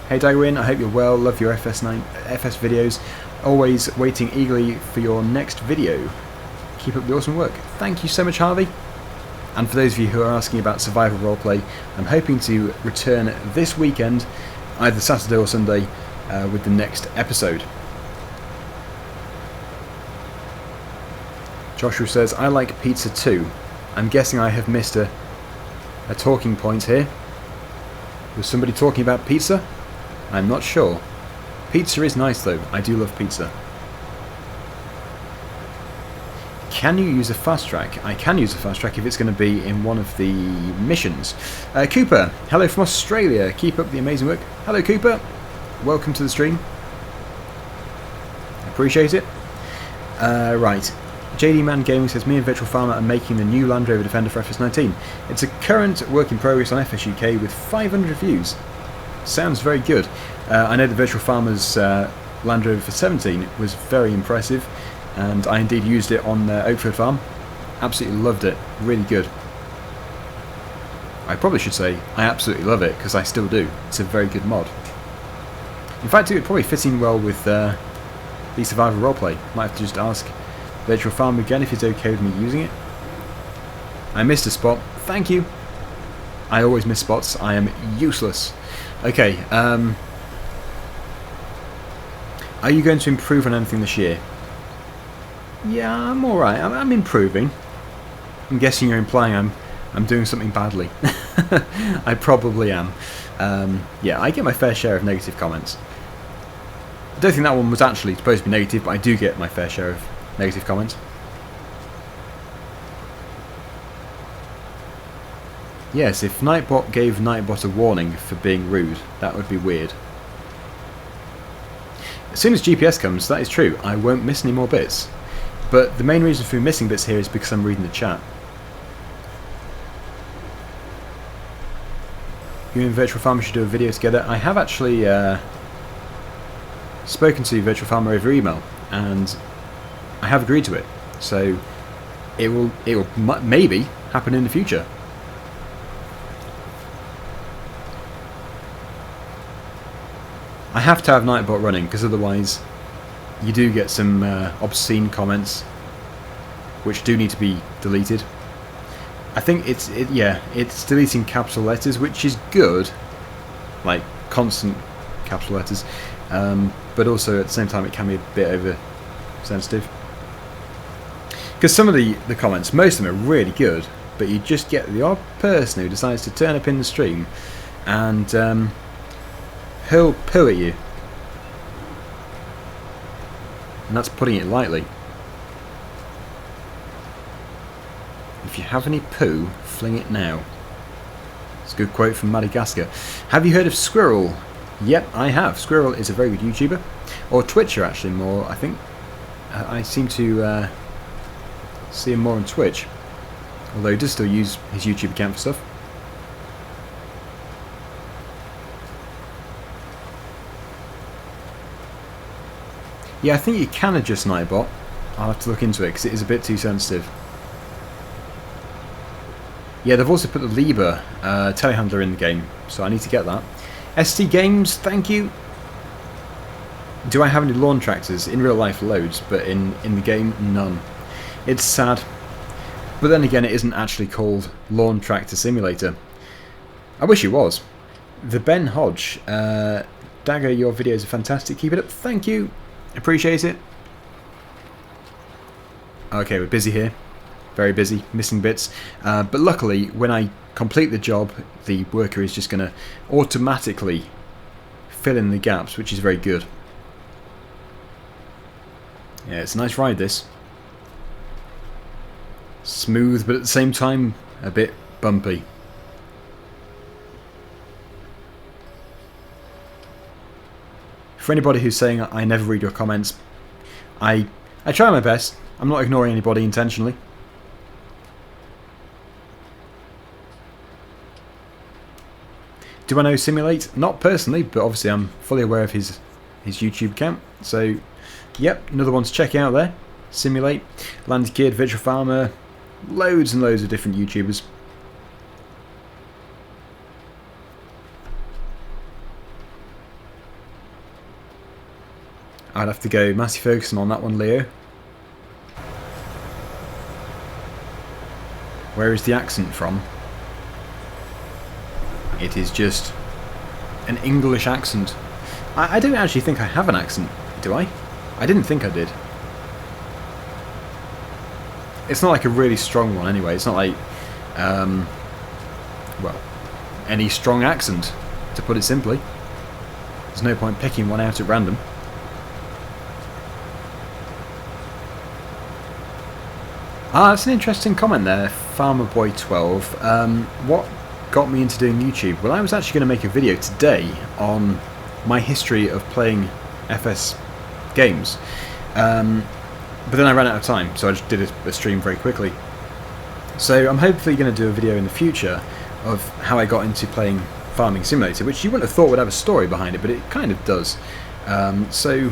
Hey Daggerwin, I hope you're well, love your FS videos, always waiting eagerly for your next video. Keep up the awesome work. Thank you so much, Harvey. And for those of you who are asking about survival roleplay, I'm hoping to return this weekend, either Saturday or Sunday, with the next episode. Joshua says, I like pizza too. I'm guessing I have missed a talking point here. Was somebody talking about pizza? I'm not sure. Pizza is nice though. I do love pizza. Can you use a fast track? I can use a fast track if it's going to be in one of the missions. Cooper, hello from Australia. Keep up the amazing work. Hello Cooper. Welcome to the stream. Appreciate it. Right. JD Man Gaming says, me and Virtual Farmer are making the new Land Rover Defender for FS19. It's a current work in progress on FS UK with 500 views. Sounds very good. I know the Virtual Farmer's Land Rover for 17 was very impressive, and I indeed used it on Oakford Farm. Absolutely loved it. Really good. I probably should say I absolutely love it, because I still do. It's a very good mod. In fact, it would probably fit in well with the survival roleplay. Might have to just ask Virtual Farmer again if he's okay with me using it. I missed a spot. Thank you. I always miss spots. I am useless. Okay. Are you going to improve on anything this year? Yeah, I'm alright. I'm improving. I'm guessing you're implying I'm doing something badly. I probably am. Yeah, I get my fair share of negative comments. I don't think that one was actually supposed to be negative, but I do get my fair share of negative comments. Yes, if Nightbot gave Nightbot a warning for being rude, that would be weird. As soon as GPS comes, that is true, I won't miss any more bits. But the main reason for missing bits here is because I'm reading the chat. You and Virtual Farmer should do a video together. I have actually spoken to Virtual Farmer over email, and I have agreed to it. So it will maybe happen in the future. I have to have Nightbot running because otherwise you do get some obscene comments which do need to be deleted. I think it's deleting capital letters, which is good, like constant capital letters, but also at the same time it can be a bit over sensitive. Because some of the comments, most of them are really good, but you just get the odd person who decides to turn up in the stream and he'll poo at you. And that's putting it lightly. If you have any poo, fling it now. It's a good quote from Madagascar. Have you heard of Squirrel? Yep, I have. Squirrel is a very good YouTuber. Or Twitcher, actually, more, I think. I seem to see him more on Twitch. Although he does still use his YouTube account for stuff. Yeah, I think you can adjust Nightbot. I'll have to look into it because it is a bit too sensitive. Yeah, they've also put the Liber telehandler in the game, so I need to get that. ST Games, thank you. Do I have any lawn tractors? In real life, loads, but in the game, none. It's sad. But then again, it isn't actually called Lawn Tractor Simulator. I wish it was. The Ben Hodge. Dagger, your videos are fantastic. Keep it up. Thank you. Appreciate it. Okay, we're busy here. Very busy. Missing bits. But luckily, when I complete the job, the worker is just going to automatically fill in the gaps, which is very good. Yeah, it's a nice ride, this. Smooth, but at the same time, a bit bumpy. For anybody who's saying I never read your comments, I try my best. I'm not ignoring anybody intentionally. Do I know Simulate? Not personally, but obviously I'm fully aware of his YouTube account. So, yep, another one to check out there. Simulate, Landy Kid, Virtual Farmer, loads and loads of different YouTubers. I'd have to go Massey Ferguson on that one, Leo. Where is the accent from? It is just an English accent. I don't actually think I have an accent, do I? I didn't think I did. It's not like a really strong one anyway. It's not like, well, any strong accent, to put it simply. There's no point picking one out at random. Ah, that's an interesting comment there, FarmerBoy12. What got me into doing YouTube? Well, I was actually going to make a video today on my history of playing FS games. But then I ran out of time, so I just did a stream very quickly. So I'm hopefully going to do a video in the future of how I got into playing Farming Simulator, which you wouldn't have thought would have a story behind it, but it kind of does. So,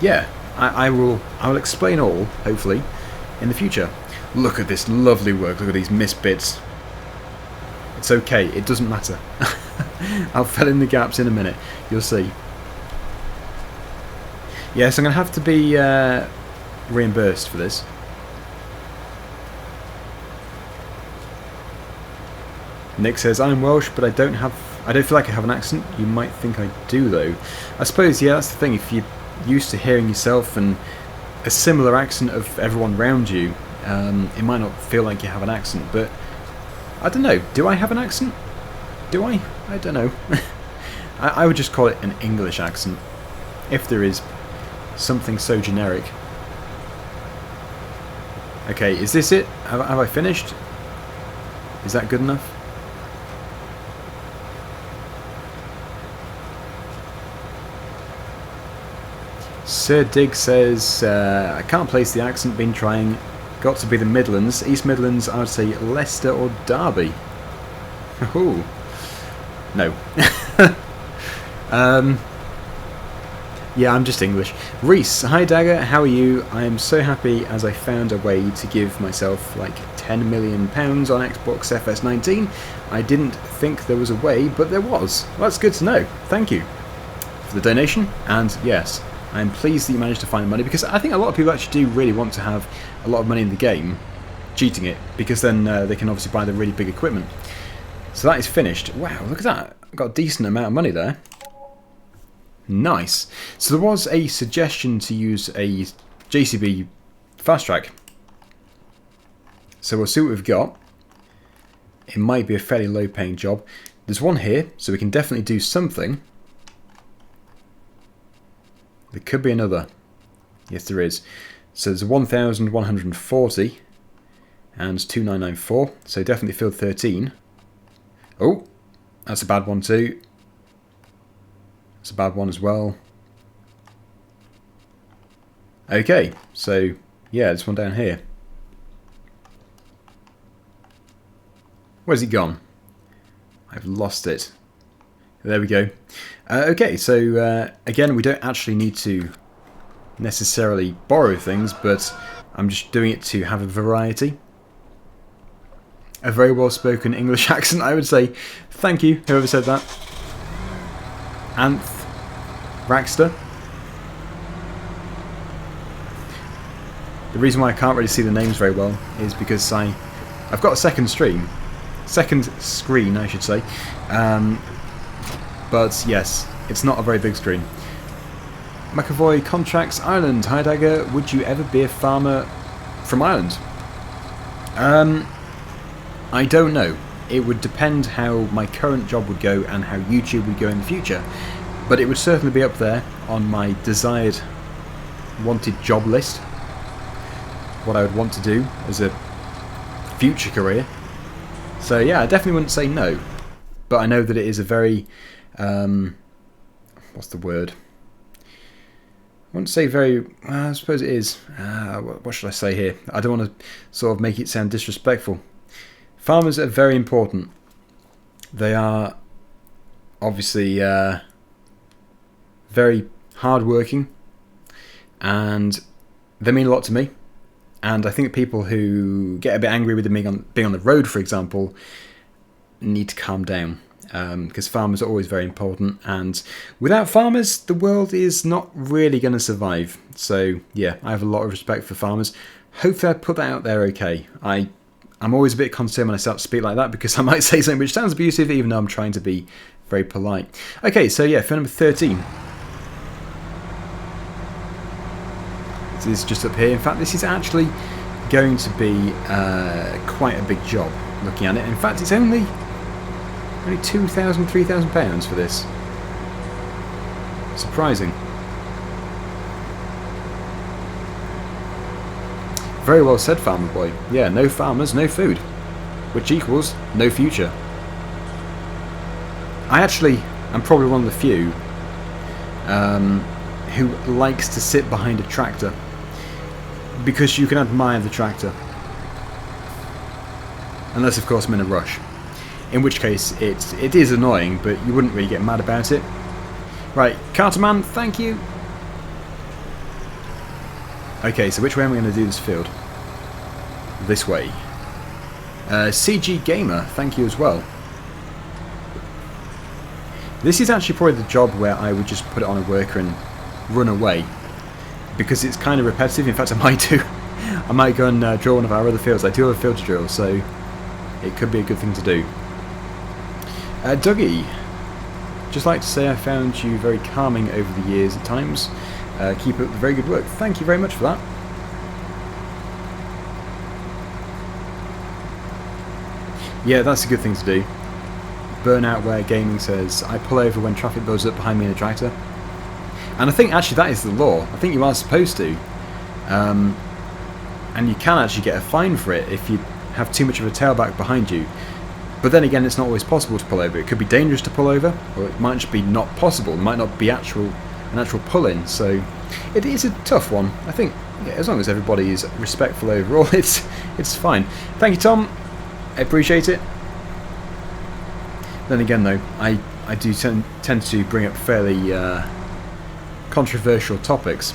yeah, I will explain all, hopefully, in the future. Look at this lovely work, look at these missed bits. It's okay, it doesn't matter. I'll fill in the gaps in a minute, you'll see. Yes, I'm going to have to be reimbursed for this. Nick says, I'm Welsh, but I don't feel like I have an accent. You might think I do, though. I suppose, yeah, that's the thing. If you're used to hearing yourself and a similar accent of everyone around you, it might not feel like you have an accent, but I don't know. Do I have an accent? Do I? I don't know. I would just call it an English accent, if there is something so generic. Okay, is this it? Have I finished? Is that good enough? Sir Dig says, I can't place the accent, been trying. Got to be the Midlands. East Midlands, I would say Leicester or Derby. Ooh. No. Yeah, I'm just English. Reese, hi Dagger, how are you? I am so happy as I found a way to give myself like £10 million on Xbox FS19. I didn't think there was a way, but there was. Well, that's good to know. Thank you for the donation, and yes, I'm pleased that you managed to find the money, because I think a lot of people actually do really want to have a lot of money in the game, cheating it, because then they can obviously buy the really big equipment. So that is finished. Wow, look at that. I got a decent amount of money there. Nice. So there was a suggestion to use a JCB fast track. So we'll see what we've got. It might be a fairly low paying job. There's one here, so we can definitely do something. There could be another. Yes, there is. So there's a 1,140 and 2,994. So definitely field 13. Oh, that's a bad one too. It's a bad one as well. Okay, so yeah, there's one down here. Where's it gone? I've lost it. There we go. Okay, so again, we don't actually need to necessarily borrow things, but I'm just doing it to have a variety. A very well-spoken English accent, I would say. Thank you, whoever said that. Anth. Raxter. The reason why I can't really see the names very well is because I've got a second screen, I should say. But yes, it's not a very big screen. McAvoy contracts Ireland. Hi Dagger, would you ever be a farmer from Ireland? I don't know. It would depend how my current job would go and how YouTube would go in the future. But it would certainly be up there on my desired, wanted job list. What I would want to do as a future career. So yeah, I definitely wouldn't say no. But I know that it is a very, what's the word? I wouldn't say very, I suppose it is. What should I say here? I don't want to sort of make it sound disrespectful. Farmers are very important. They are obviously very hard-working, and they mean a lot to me. And I think people who get a bit angry with them being on the road, for example, need to calm down, because farmers are always very important, and without farmers, the world is not really going to survive. So yeah, I have a lot of respect for farmers. Hopefully I put that out there okay. I'm always a bit concerned when I start to speak like that, because I might say something which sounds abusive, even though I'm trying to be very polite. Okay, so yeah, field number 13. This is just up here. In fact, this is actually going to be quite a big job, looking at it. In fact, it's only £2,000, £3,000 for this. Surprising. Very well said, farmer boy. Yeah, no farmers, no food, which equals no future. I actually am probably one of the few who likes to sit behind a tractor, because you can admire the tractor. Unless, of course, I'm in a rush. In which case, it is annoying, but you wouldn't really get mad about it. Right, Carterman, thank you. Okay, so which way am I going to do this field? This way. CG Gamer, thank you as well. This is actually probably the job where I would just put it on a worker and run away. because it's kind of repetitive. In fact, I might go and drill one of our other fields. I do have a field to drill, so it could be a good thing to do. Dougie, just like to say I found you very calming over the years at times. Keep up the very good work. Thank you very much for that. Yeah, that's a good thing to do. Burnout Where Gaming says, I pull over when traffic builds up behind me in a tractor. And I think actually that is the law. I think you are supposed to. And you can actually get a fine for it if you have too much of a tailback behind you. But then again, it's not always possible to pull over. It could be dangerous to pull over, or it might just be not possible. It might not be an actual pull-in. So it is a tough one. I think as long as everybody is respectful overall, it's fine. Thank you, Tom. I appreciate it. Then again, though, I do tend to bring up fairly controversial topics.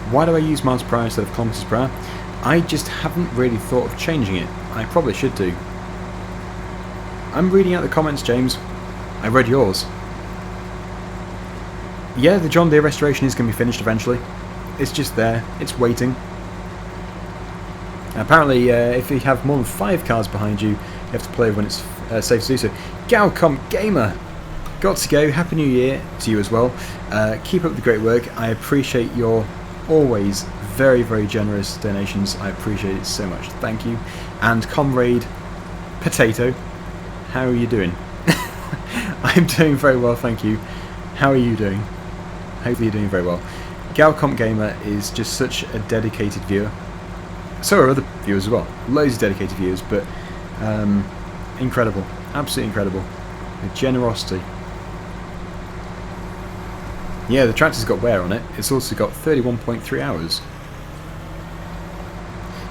Why do I use miles per hour instead of kilometers per hour? I just haven't really thought of changing it. I probably should do. I'm reading out the comments, James. I read yours. Yeah, the John Deere restoration is going to be finished eventually. It's just there. It's waiting. Apparently, if you have more than 5 cars behind you, you have to play when it's safe to do so. Galcom Gamer! Got to go. Happy New Year to you as well. Keep up the great work. I appreciate your always very, very generous donations. I appreciate it so much. Thank you. And Comrade Potato, how are you doing? I'm doing very well, thank you. How are you doing? Hopefully you're doing very well. Galcom Gamer is just such a dedicated viewer. So are other viewers as well. Loads of dedicated viewers, but incredible. Absolutely incredible. The generosity. Yeah, the tractor's got wear on it. It's also got 31.3 hours.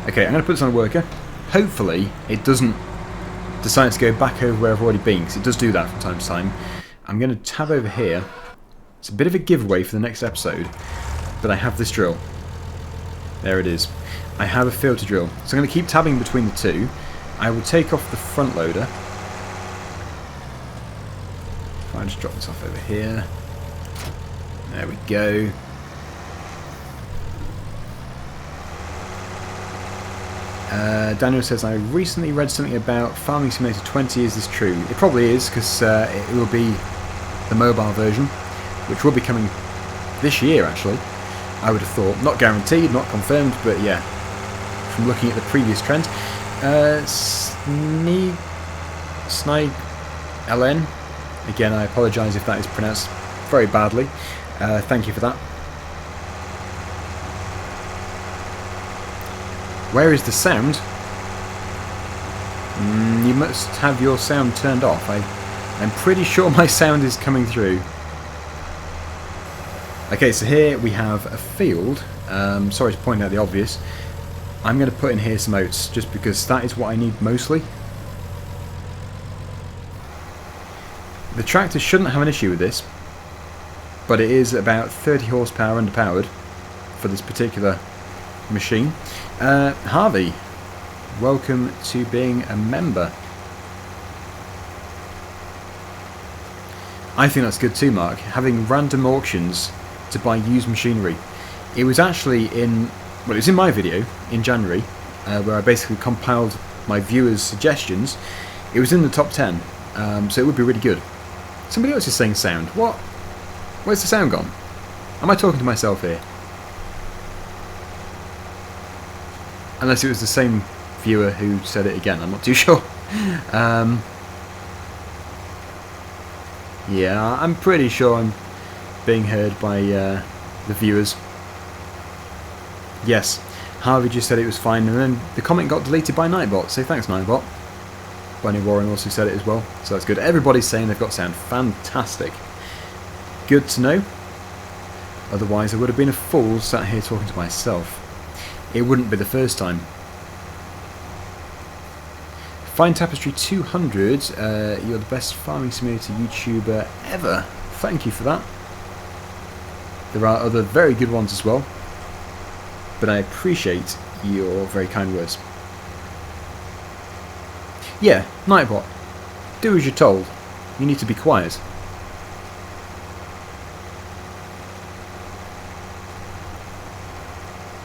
Okay, I'm going to put this on a worker. Hopefully it doesn't decide to go back over where I've already been, because it does do that from time to time. I'm going to tab over here. It's a bit of a giveaway for the next episode, but I have this drill. There it is. I have a field to drill. So I'm going to keep tabbing between the two. I will take off the front loader. If I just drop this off over here. There we go. Daniel says, I recently read something about Farming Simulator 20. Is this true? It probably is, because it will be the mobile version, which will be coming this year, actually. I would have thought. Not guaranteed, not confirmed, but yeah. From looking at the previous trend. Snide LN. Again, I apologise if that is pronounced very badly. Thank you for that. Where is the sound? You must have your sound turned off. I'm pretty sure my sound is coming through. Okay, so here we have a field. Sorry to point out the obvious. I'm going to put in here some oats, just because that is what I need mostly. The tractor shouldn't have an issue with this, but it is about 30 horsepower underpowered for this particular machine. Harvey, welcome to being a member. I think that's good too, Mark, having random auctions to buy used machinery. It was actually in, well, it was in my video in January, where I basically compiled my viewers' suggestions. It was in the top 10, so it would be really good. Somebody else is saying sound. What? Where's the sound gone? Am I talking to myself here? Unless it was the same viewer who said it again, I'm not too sure. Yeah, I'm pretty sure I'm being heard by the viewers. Yes, Harvey just said it was fine, and then the comment got deleted by Nightbot, so thanks Nightbot. Bunny Warren also said it as well, so that's good. Everybody's saying they've got sound. Fantastic. Good to know. Otherwise I would have been a fool sat here talking to myself. It wouldn't be the first time. Fine Tapestry 200, you're the best farming simulator YouTuber ever. Thank you for that. There are other very good ones as well, but I appreciate your very kind words. Yeah, Nightbot, do as you're told. You need to be quiet.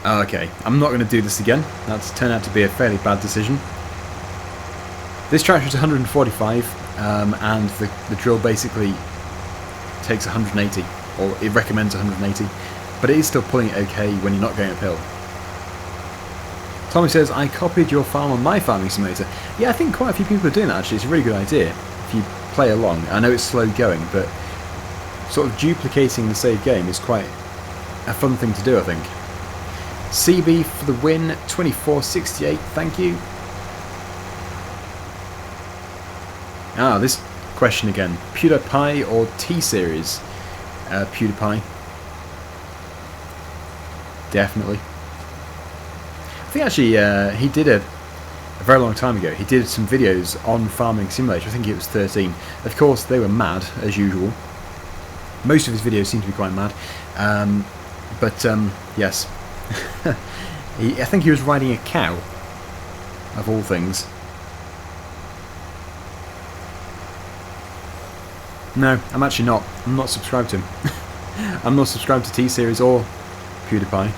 Okay, I'm not going to do this again. That's turned out to be a fairly bad decision. This tractor is 145, and the drill basically takes 180, or it recommends 180, but it is still pulling it okay when you're not going uphill. Tommy says, I copied your farm on my farming simulator. Yeah, I think quite a few people are doing that actually. It's a really good idea if you play along. I know it's slow going, but sort of duplicating the save game is quite a fun thing to do, I think. CB for the win, 2468, thank you. Ah, this question again. PewDiePie or T-Series? PewDiePie. Definitely. I think actually he did a very long time ago. He did some videos on Farming Simulator. I think it was 13. Of course, they were mad, as usual. Most of his videos seem to be quite mad. Yes. I think he was riding a cow, of all things. No, I'm actually not. I'm not subscribed to him. I'm not subscribed to T-Series or PewDiePie.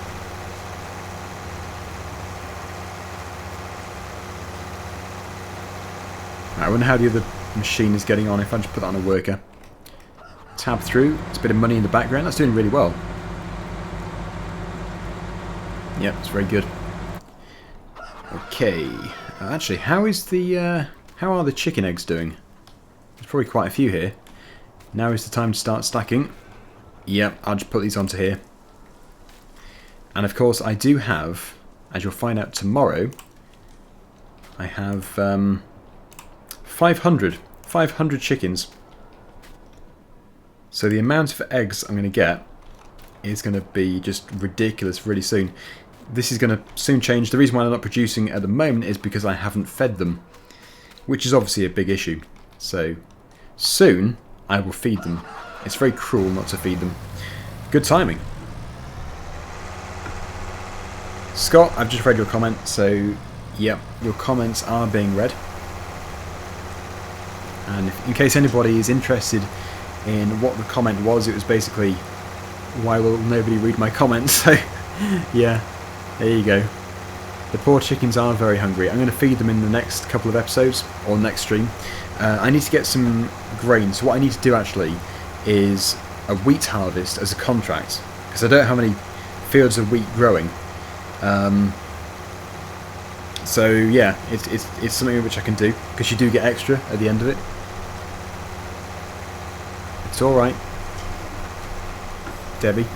I wonder how the other machine is getting on if I just put that on a worker. Tab through. It's a bit of money in the background. That's doing really well. Yep, it's very good. Okay. Actually, how are the chicken eggs doing? There's probably quite a few here. Now is the time to start stacking. Yep, I'll just put these onto here. And of course, I do have, as you'll find out tomorrow, I have 500 chickens. So the amount of eggs I'm going to get is going to be just ridiculous really soon. This is going to soon change. The reason why I'm not producing at the moment is because I haven't fed them, which is obviously a big issue. So soon I will feed them. It's very cruel not to feed them. Good timing. Scott, I've just read your comment, so yep, your comments are being read. And in case anybody is interested in what the comment was, it was basically, why will nobody read my comments? So yeah, there you go. The poor chickens are very hungry. I'm going to feed them in the next couple of episodes, or next stream. I need to get some grain, so what I need to do actually is a wheat harvest as a contract, because I don't have any fields of wheat growing. So yeah, it's something which I can do, because you do get extra at the end of it. It's alright, Debbie.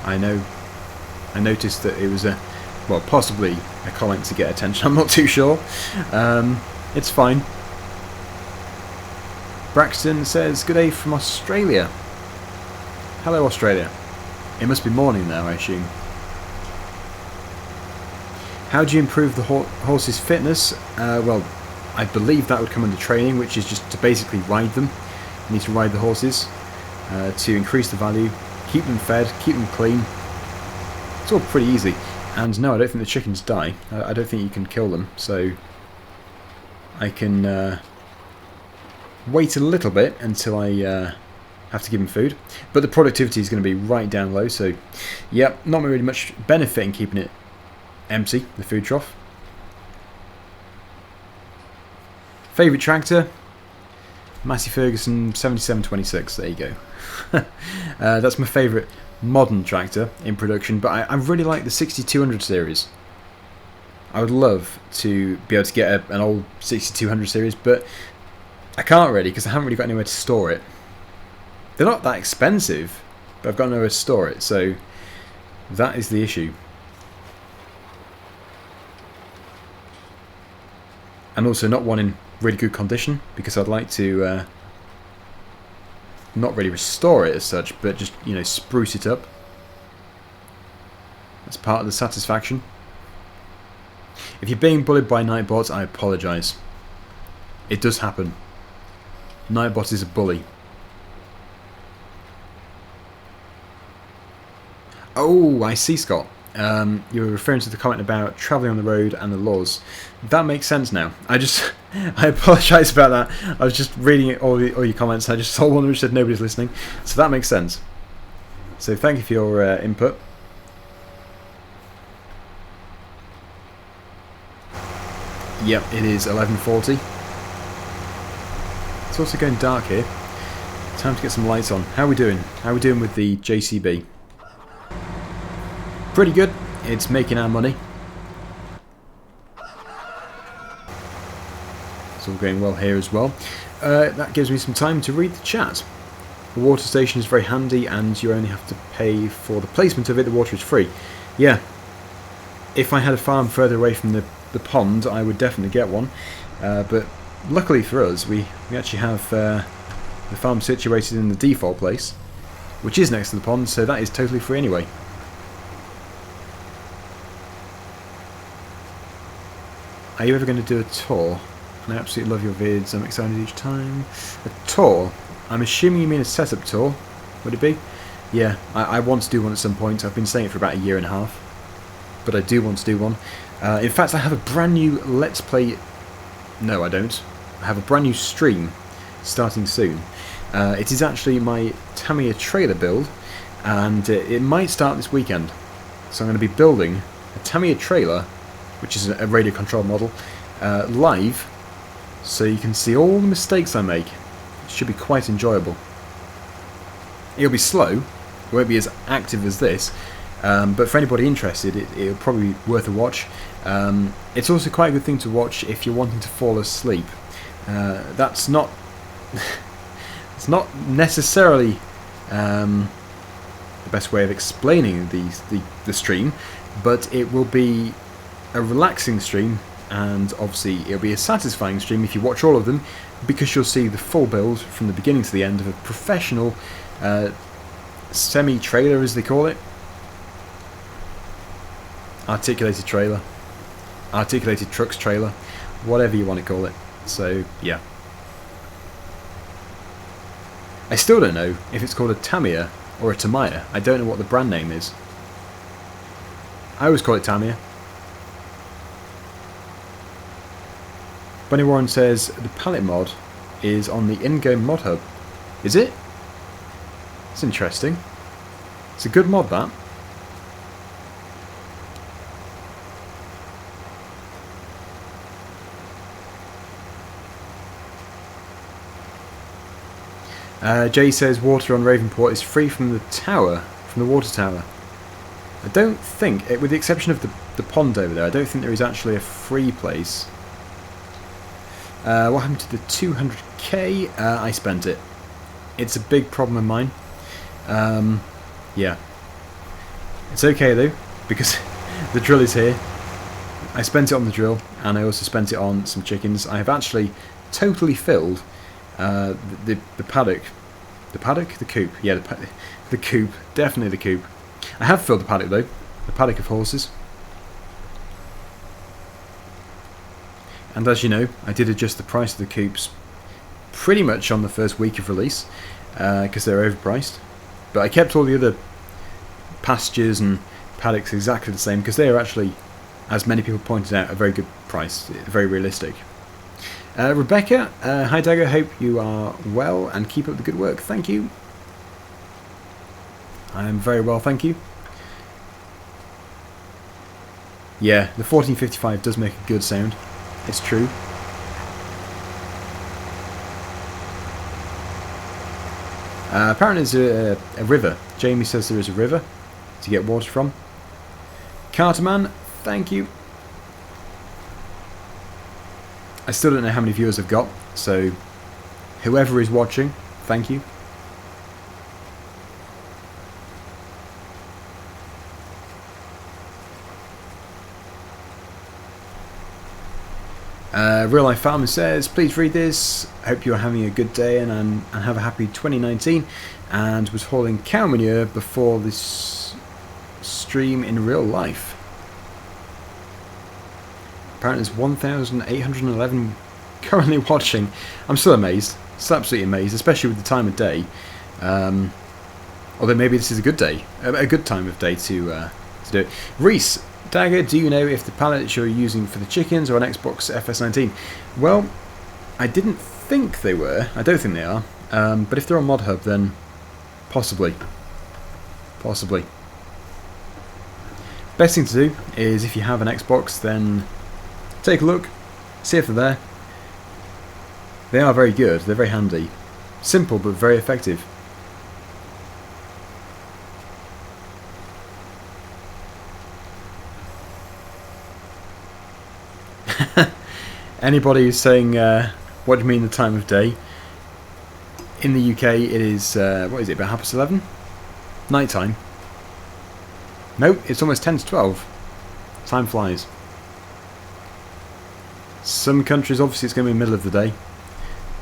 I noticed that it was possibly a comment to get attention. I'm not too sure. It's fine. Braxton says, good day from Australia. Hello, Australia. It must be morning now, I assume. How do you improve the horse's fitness? Well, I believe that would come under training, which is just to basically ride them. You need to ride the horses to increase the value, keep them fed, keep them clean. It's all pretty easy. And no, I don't think the chickens die. I don't think you can kill them, so I can wait a little bit until I have to give them food. But the productivity is going to be right down low, so yep, not really much benefit in keeping it empty, the food trough. Favourite tractor? Massey Ferguson 7726, there you go. That's my favourite modern tractor in production, but I really like the 6200 series. I would love to be able to get an old 6200 series, but I can't really, because I haven't really got anywhere to store it. They're not that expensive, but I've got nowhere to store it, so that is the issue. And also not one in really good condition, because I'd like to not really restore it as such, but just, you know, spruce it up. That's part of the satisfaction. If you're being bullied by Nightbot, I apologise. It does happen. Nightbot is a bully. Oh, I see, Scott. You were referring to the comment about travelling on the road and the laws. That makes sense now. I apologise about that. I was just reading all your comments. I just saw one which said nobody's listening. So that makes sense. So thank you for your input. Yep, it is 11:40. It's also going dark here. Time to get some lights on. How are we doing? How are we doing with the JCB? Pretty good. It's making our money. It's all going well here as well. That gives me some time to read the chat. The water station is very handy and you only have to pay for the placement of it. The water is free. Yeah. If I had a farm further away from the pond, I would definitely get one. But luckily for us, we actually have the farm situated in the default place, which is next to the pond, so that is totally free anyway. Are you ever going to do a tour? I absolutely love your vids. I'm excited each time. A tour? I'm assuming you mean a setup tour. Would it be? Yeah, I want to do one at some point. I've been saying it for about a year and a half. But I do want to do one. In fact, I have a brand new Let's Play... No, I don't. I have a brand new stream starting soon. It is actually my Tamiya trailer build. And it might start this weekend. So I'm going to be building a Tamiya trailer, which is a radio control model, live, so you can see all the mistakes I make. It should be quite enjoyable. It'll be slow, it won't be as active as this, but for anybody interested, it'll probably be worth a watch. It's also quite a good thing to watch if you're wanting to fall asleep. That's not it's not necessarily the best way of explaining the stream, but it will be a relaxing stream, and obviously it'll be a satisfying stream if you watch all of them, because you'll see the full build from the beginning to the end of a professional semi-trailer, as they call it. Articulated trailer. Articulated trucks trailer. Whatever you want to call it. So, yeah. I still don't know if it's called a Tamiya or a Tamiya. I don't know what the brand name is. I always call it Tamiya. Bunny Warren says the palette mod is on the in-game mod hub. Is it? It's interesting. It's a good mod, that. Jay says water on Ravenport is free from the tower, from the water tower. I don't think, with the exception of the pond over there, I don't think there is actually a free place. What happened to the 200k? I spent it. It's a big problem of mine. Yeah. It's okay though, because the drill is here. I spent it on the drill, and I also spent it on some chickens. I have actually totally filled the paddock. The paddock? The coop. Yeah, the coop. Definitely the coop. I have filled the paddock though. The paddock of horses. And as you know, I did adjust the price of the coops pretty much on the first week of release, because they're overpriced. But I kept all the other pastures and paddocks exactly the same, because they are actually, as many people pointed out, a very good price, very realistic. Rebecca, hi Dagger, hope you are well and keep up the good work. Thank you. I am very well, thank you. Yeah, the 1455 does make a good sound. It's true. Apparently there's a river. Jamie says there is a river to get water from. Carterman, thank you. I still don't know how many viewers I've got, so whoever is watching, thank you. Real Life Farmer says, please read this. Hope you're having a good day and have a happy 2019. And was hauling cow manure before this stream in real life. Apparently there's 1,811 currently watching. I'm still amazed. Still absolutely amazed, especially with the time of day. Although maybe this is a good day, a good time of day to to do it. Reese, Dagger, do you know if the pallets you're using for the chickens are on Xbox FS19? Well, I didn't think they were. I don't think they are. But if they're on Mod Hub, then possibly. Possibly. Best thing to do is, if you have an Xbox, then take a look, see if they're there. They are very good. They're very handy. Simple, but very effective. Anybody who's saying, what do you mean the time of day? In the UK it is, what is it, about 11:30? Night time. Nope, it's almost 10 to 12. Time flies. Some countries obviously it's going to be middle of the day.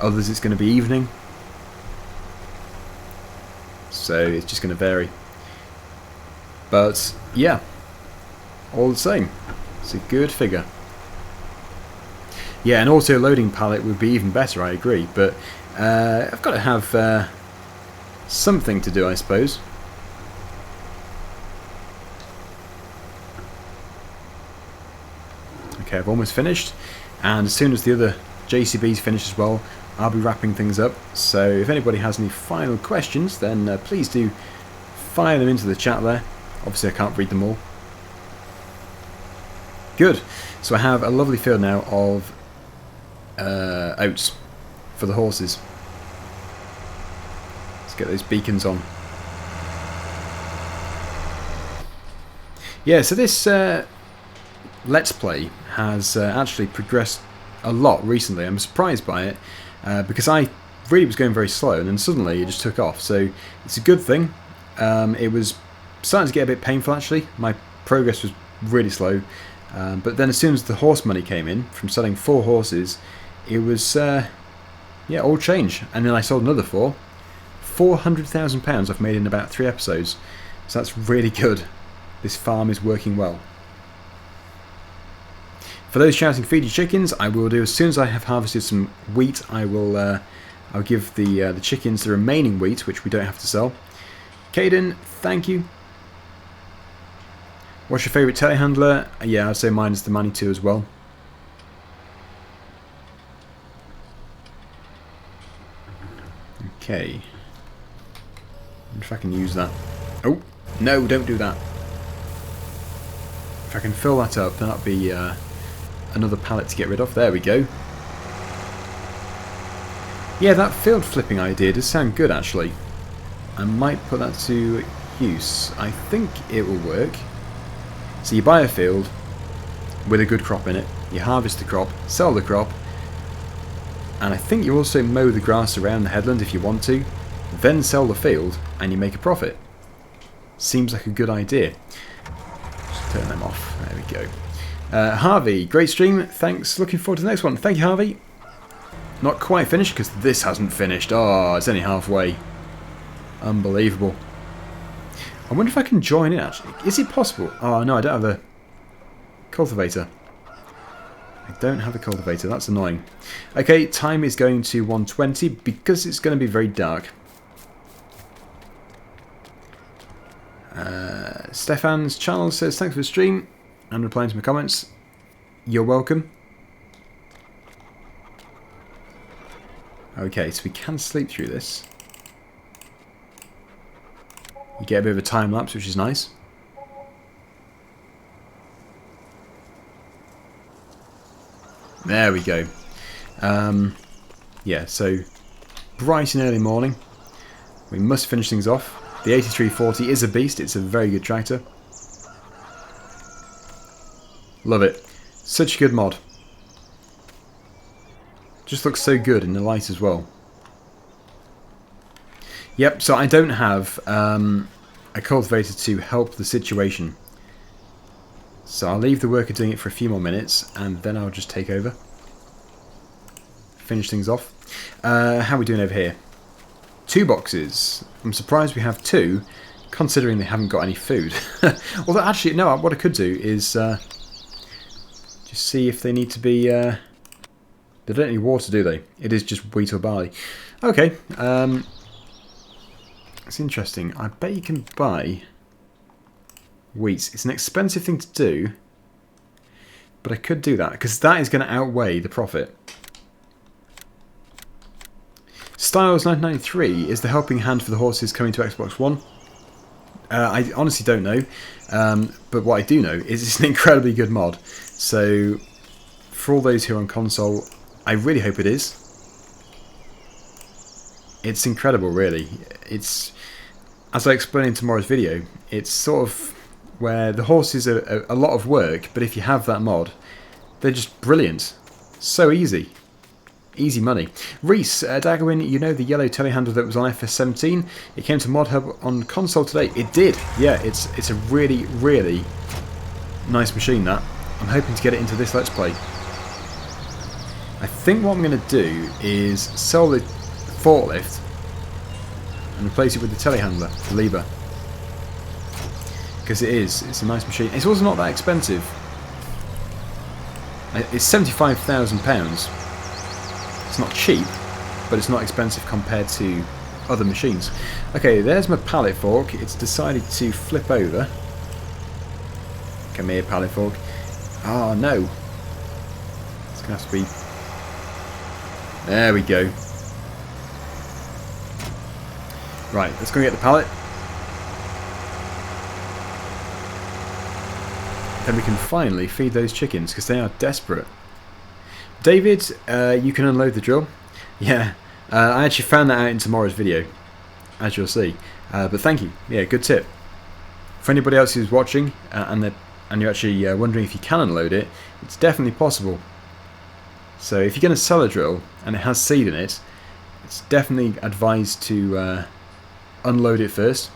Others it's going to be evening. So it's just going to vary. But yeah, all the same, it's a good figure. Yeah, an auto-loading pallet would be even better, I agree, but I've got to have something to do, I suppose. Okay, I've almost finished, and as soon as the other JCBs finish as well, I'll be wrapping things up. So if anybody has any final questions, then please do fire them into the chat there. Obviously I can't read them all. Good, so I have a lovely field now of oats for the horses. Let's get those beacons on. Yeah, so this Let's Play has actually progressed a lot recently. I'm surprised by it because I really was going very slow and then suddenly it just took off. So it's a good thing. It was starting to get a bit painful actually. My progress was really slow. But then as soon as the horse money came in from selling 4 horses, it was yeah, all change. And then I sold another 4. £400,000 I've made in about 3 episodes. So that's really good. This farm is working well. For those shouting feed your chickens, I will do as soon as I have harvested some wheat. I'll give the chickens the remaining wheat, which we don't have to sell. Caden, thank you. What's your favourite telehandler? Yeah, I'd say mine is the Manitou as well. Okay. I wonder if I can use that. Oh, no, don't do that. If I can fill that up, that'll be another pallet to get rid of. There we go. Yeah, that field flipping idea does sound good actually. I might put that to use. I think it will work. So you buy a field with a good crop in it, you harvest the crop, sell the crop, and I think you also mow the grass around the headland if you want to, then sell the field and you make a profit. Seems like a good idea. Just turn them off. There we go. Harvey, great stream. Thanks. Looking forward to the next one. Thank you, Harvey. Not quite finished because this hasn't finished. Oh, it's only halfway. Unbelievable. I wonder if I can join in actually. Is it possible? Oh no, I don't have a cultivator. I don't have a cultivator. That's annoying. Okay, time is going to 1:20 because it's going to be very dark. Stefan's channel says thanks for the stream and replying to my comments. You're welcome. Okay, so we can sleep through this. You get a bit of a time lapse, which is nice. There we go. Yeah, so bright and early morning. We must finish things off. The 8340 is a beast. It's a very good tractor. Love it. Such a good mod. Just looks so good in the light as well. Yep, so I don't have a cultivator to help the situation. So I'll leave the worker doing it for a few more minutes and then I'll just take over. Finish things off. How are we doing over here? 2 boxes. I'm surprised we have 2, considering they haven't got any food. Although actually, no, what I could do is just see if they need to be... they don't need water, do they? It is just wheat or barley. Okay, it's interesting. I bet you can buy wheat. It's an expensive thing to do, but I could do that because that is going to outweigh the profit. Styles 1993 is the helping hand for the horses coming to Xbox One. I honestly don't know, but what I do know is it's an incredibly good mod. So for all those who are on console, I really hope it is. It's incredible, really. It's, as I explained in tomorrow's video, it's sort of where the horses are a lot of work, but if you have that mod, they're just brilliant. So easy. Easy money. Reese, Daggerwin, you know the yellow telehandler that was on FS17? It came to Mod Hub on console today. It did. Yeah, it's a really, really nice machine, that. I'm hoping to get it into this Let's Play. I think what I'm going to do is sell the forklift and replace it with the telehandler, the lever. Because it's a nice machine. It's also not that expensive. It's £75,000. It's not cheap, but it's not expensive compared to other machines. Okay, there's my pallet fork. It's decided to flip over. Come here, pallet fork. Oh, no. It's going to have to be... There we go. Right, let's go and get the pallet. Then we can finally feed those chickens, because they are desperate. David, you can unload the drill. Yeah, I actually found that out in tomorrow's video, as you'll see. But thank you. Yeah, good tip. For anybody else who's watching and you're actually wondering if you can unload it, it's definitely possible. So if you're going to sell a drill and it has seed in it, it's definitely advised to unload it first.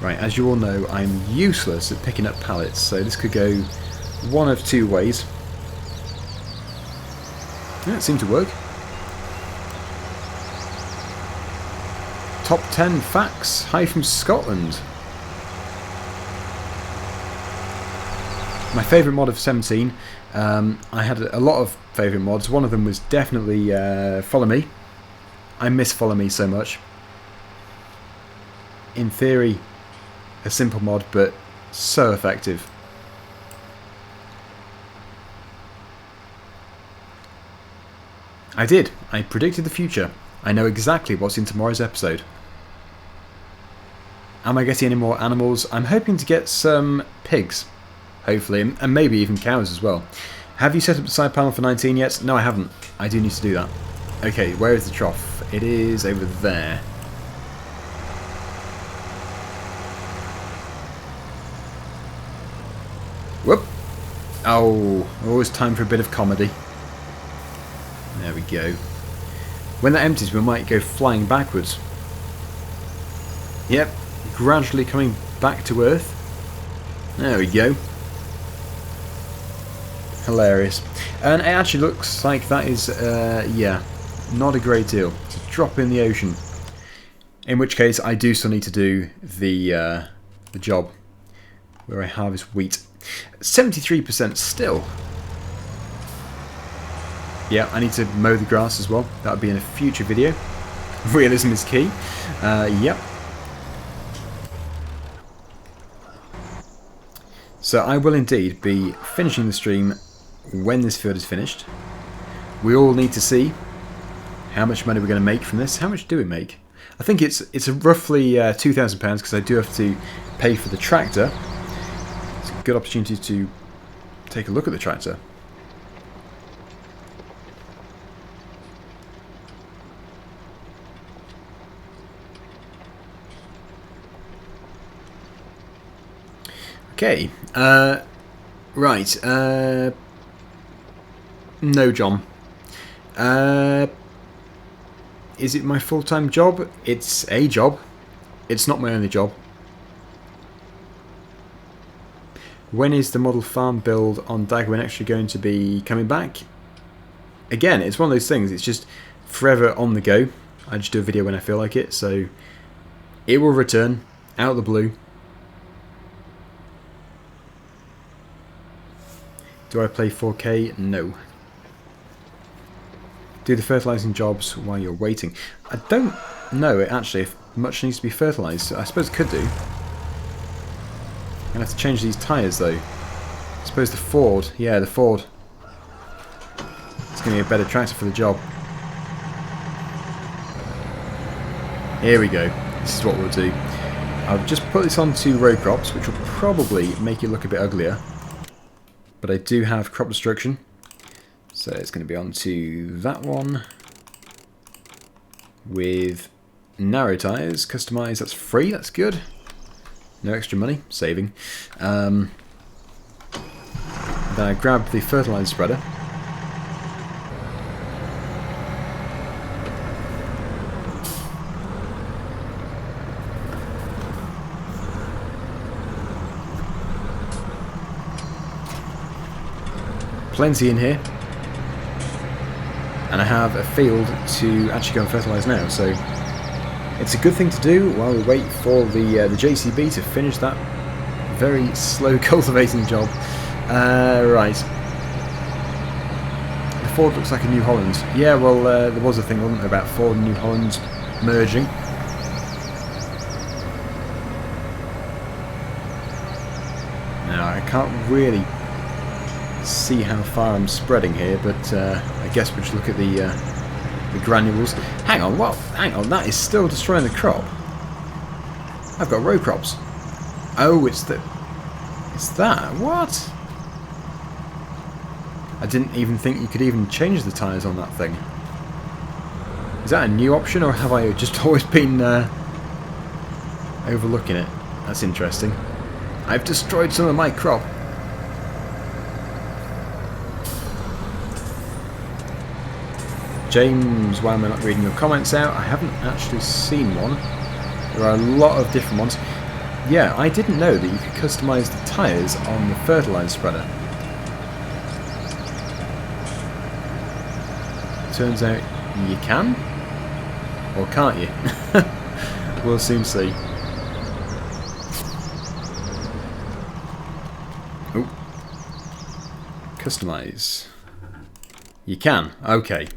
Right, as you all know, I'm useless at picking up pallets, so this could go one of two ways. Yeah, it seemed to work. Top 10 facts. Hi from Scotland. My favourite mod of 17. I had a lot of favourite mods. One of them was definitely Follow Me. I miss Follow Me so much. In theory, a simple mod, but so effective. I did. I predicted the future. I know exactly what's in tomorrow's episode. Am I getting any more animals? I'm hoping to get some pigs, hopefully, and maybe even cows as well. Have you set up the side panel for 19 yet? No, I haven't. I do need to do that. Okay, where is the trough? It is over there. Whoop! Oh, always time for a bit of comedy. There we go. When that empties, we might go flying backwards. Yep, gradually coming back to Earth. There we go. Hilarious. And it actually looks like that is, yeah, not a great deal. It's a drop in the ocean. In which case, I do still need to do the job where I harvest wheat. 73% still. Yeah, I need to mow the grass as well. That would be in a future video. Realism is key. Yep. So I will indeed be finishing the stream when this field is finished. We all need to see how much money we're going to make from this. How much do we make? I think it's a roughly £2,000 because I do have to pay for the tractor. It's a good opportunity to take a look at the tractor. Okay, right, no, John. Is it my full-time job? It's a job. It's not my only job. When is the model farm build on Daggerwin actually going to be coming back? Again, it's one of those things, it's just forever on the go. I just do a video when I feel like it, so it will return, out of the blue. Do I play 4K? No. Do the fertilising jobs while you're waiting. I don't know, actually, if much needs to be fertilised. I suppose it could do. I'm going to have to change these tyres though. I suppose the Ford, yeah, the Ford. It's going to be a better tractor for the job. Here we go. This is what we'll do. I'll just put this onto row crops, which will probably make it look a bit uglier. But I do have crop destruction. So it's going to be onto that one. With narrow tyres, customise, that's free, that's good. No extra money, saving. Then I grab the fertiliser spreader. Plenty in here. And I have a field to actually go and fertilise now, so it's a good thing to do while we wait for the JCB to finish that very slow cultivating job. Right. The Ford looks like a New Holland. Yeah, well, there was a thing, wasn't there, about Ford and New Holland merging. Now, I can't really see how far I'm spreading here, but I guess we'll just look at the granules. Hang on, what? Hang on, that is still destroying the crop. I've got row crops. Oh, it's that. What? I didn't even think you could even change the tyres on that thing. Is that a new option, or have I just always been overlooking it? That's interesting. I've destroyed some of my crop. James, why am I not reading your comments out? I haven't actually seen one. There are a lot of different ones. Yeah, I didn't know that you could customise the tyres on the fertiliser spreader. Turns out you can? Or can't you? We'll soon see. Oh. Customise. You can? Okay.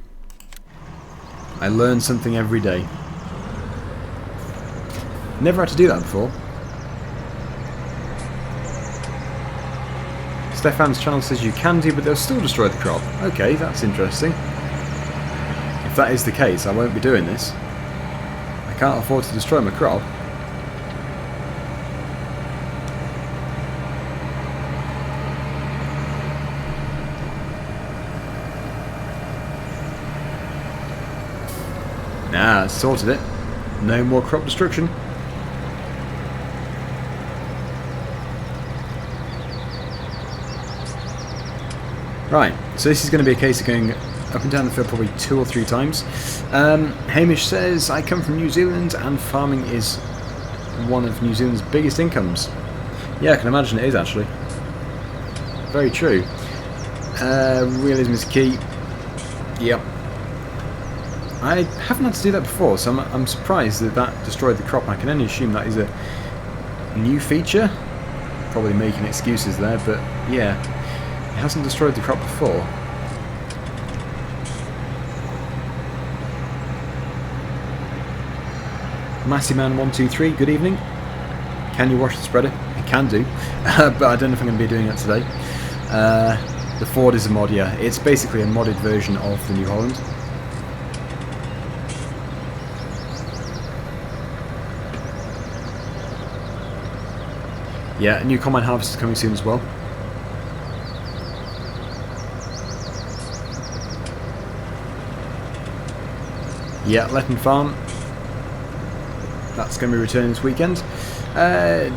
I learn something every day. Never had to do that before. Stefan's channel says you can do, but they'll still destroy the crop. Okay, that's interesting. If that is the case, I won't be doing this. I can't afford to destroy my crop. Nah, sorted it. No more crop destruction. Right, so this is going to be a case of going up and down the field probably 2 or 3 times. Hamish says, I come from New Zealand and farming is one of New Zealand's biggest incomes. Yeah, I can imagine it is actually. Very true. Realism is key. Yep. I haven't had to do that before, so I'm surprised that that destroyed the crop. I can only assume that is a new feature. Probably making excuses there, but yeah, it hasn't destroyed the crop before. Massyman123, good evening. Can you wash the spreader? I can do, but I don't know if I'm going to be doing that today. The Ford is a mod, yeah. It's basically a modded version of the New Holland. Yeah, a new combine harvest is coming soon as well. Yeah, Letton Farm. That's going to be returning this weekend.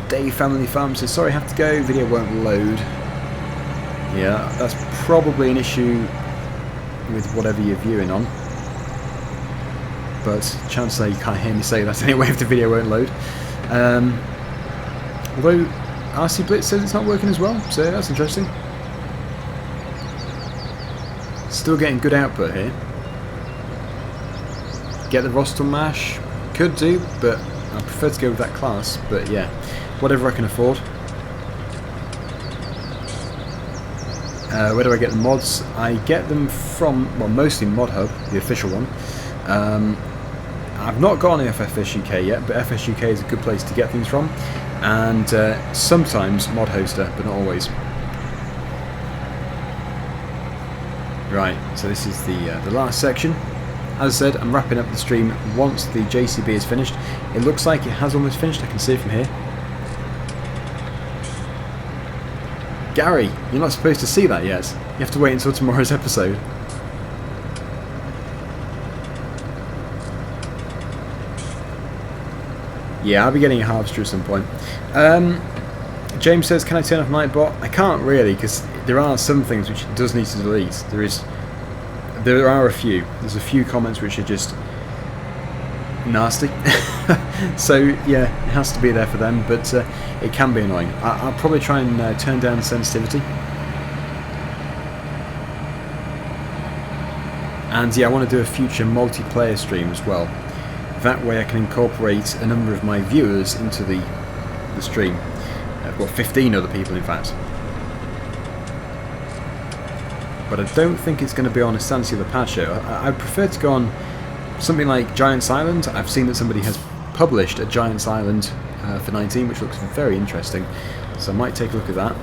Dave Family Farm says, sorry, I have to go, video won't load. Yeah, that's probably an issue with whatever you're viewing on. But chances are you can't hear me say that anyway if the video won't load. Although RC Blitz says it's not working as well, so that's interesting. Still getting good output here. Get the Rostel mash, could do, but I prefer to go with that class. But yeah, whatever I can afford. Where do I get the mods? I get them from, well, mostly Mod Hub, the official one. I've not got on FS UK yet, but FS UK is a good place to get things from, and sometimes Mod Hoster, but not always. Right, so this is the last section. As I said, I'm wrapping up the stream once the JCB is finished. It looks like it has almost finished, I can see it from here. Gary, you're not supposed to see that yet. You have to wait until tomorrow's episode. Yeah, I'll be getting a harvester at some point. James says, can I turn off Nightbot? I can't really, because there are some things which it does need to delete. There are a few. There's a few comments which are just nasty. So, yeah, it has to be there for them, but it can be annoying. I'll probably try and turn down the sensitivity. And, yeah, I want to do a future multiplayer stream as well. That way I can incorporate a number of my viewers into the stream. I've got 15 other people, in fact. But I don't think it's going to be on Estancia de Pacho. I'd prefer to go on something like Giant's Island. I've seen that somebody has published a Giant's Island for 19, which looks very interesting. So I might take a look at that.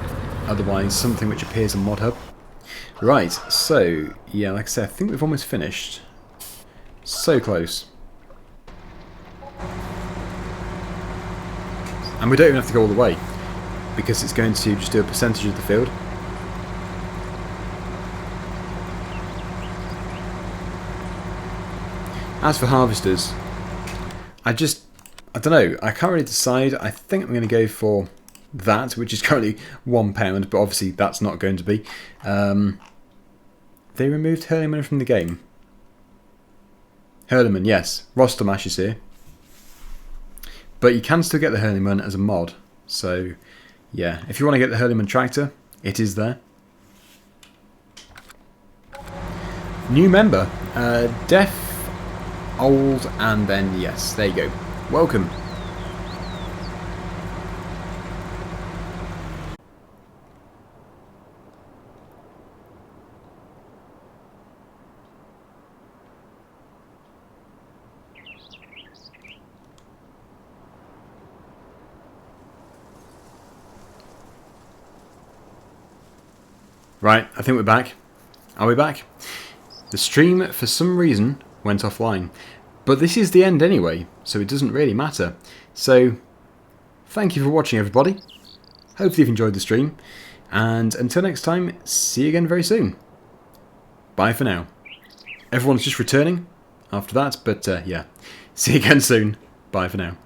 Otherwise, something which appears on ModHub. Right, so, yeah, like I said, I think we've almost finished. So close. And we don't even have to go all the way, because it's going to just do a percentage of the field. As for harvesters, I don't know, I can't really decide. I think I'm going to go for that, which is currently £1, but obviously that's not going to be. They removed Hurleyman from the game. Hurleyman, yes. Rostamash is here. But you can still get the Hurleyman as a mod. So, yeah, if you want to get the Hurleyman tractor, it is there. New member. Deaf, old, and then, yes, there you go. Welcome. Right, I think we're back. Are we back? The stream, for some reason, went offline. But this is the end anyway, so it doesn't really matter. So, thank you for watching, everybody. Hopefully you've enjoyed the stream. And until next time, see you again very soon. Bye for now. Everyone's just returning after that, but yeah. See you again soon. Bye for now.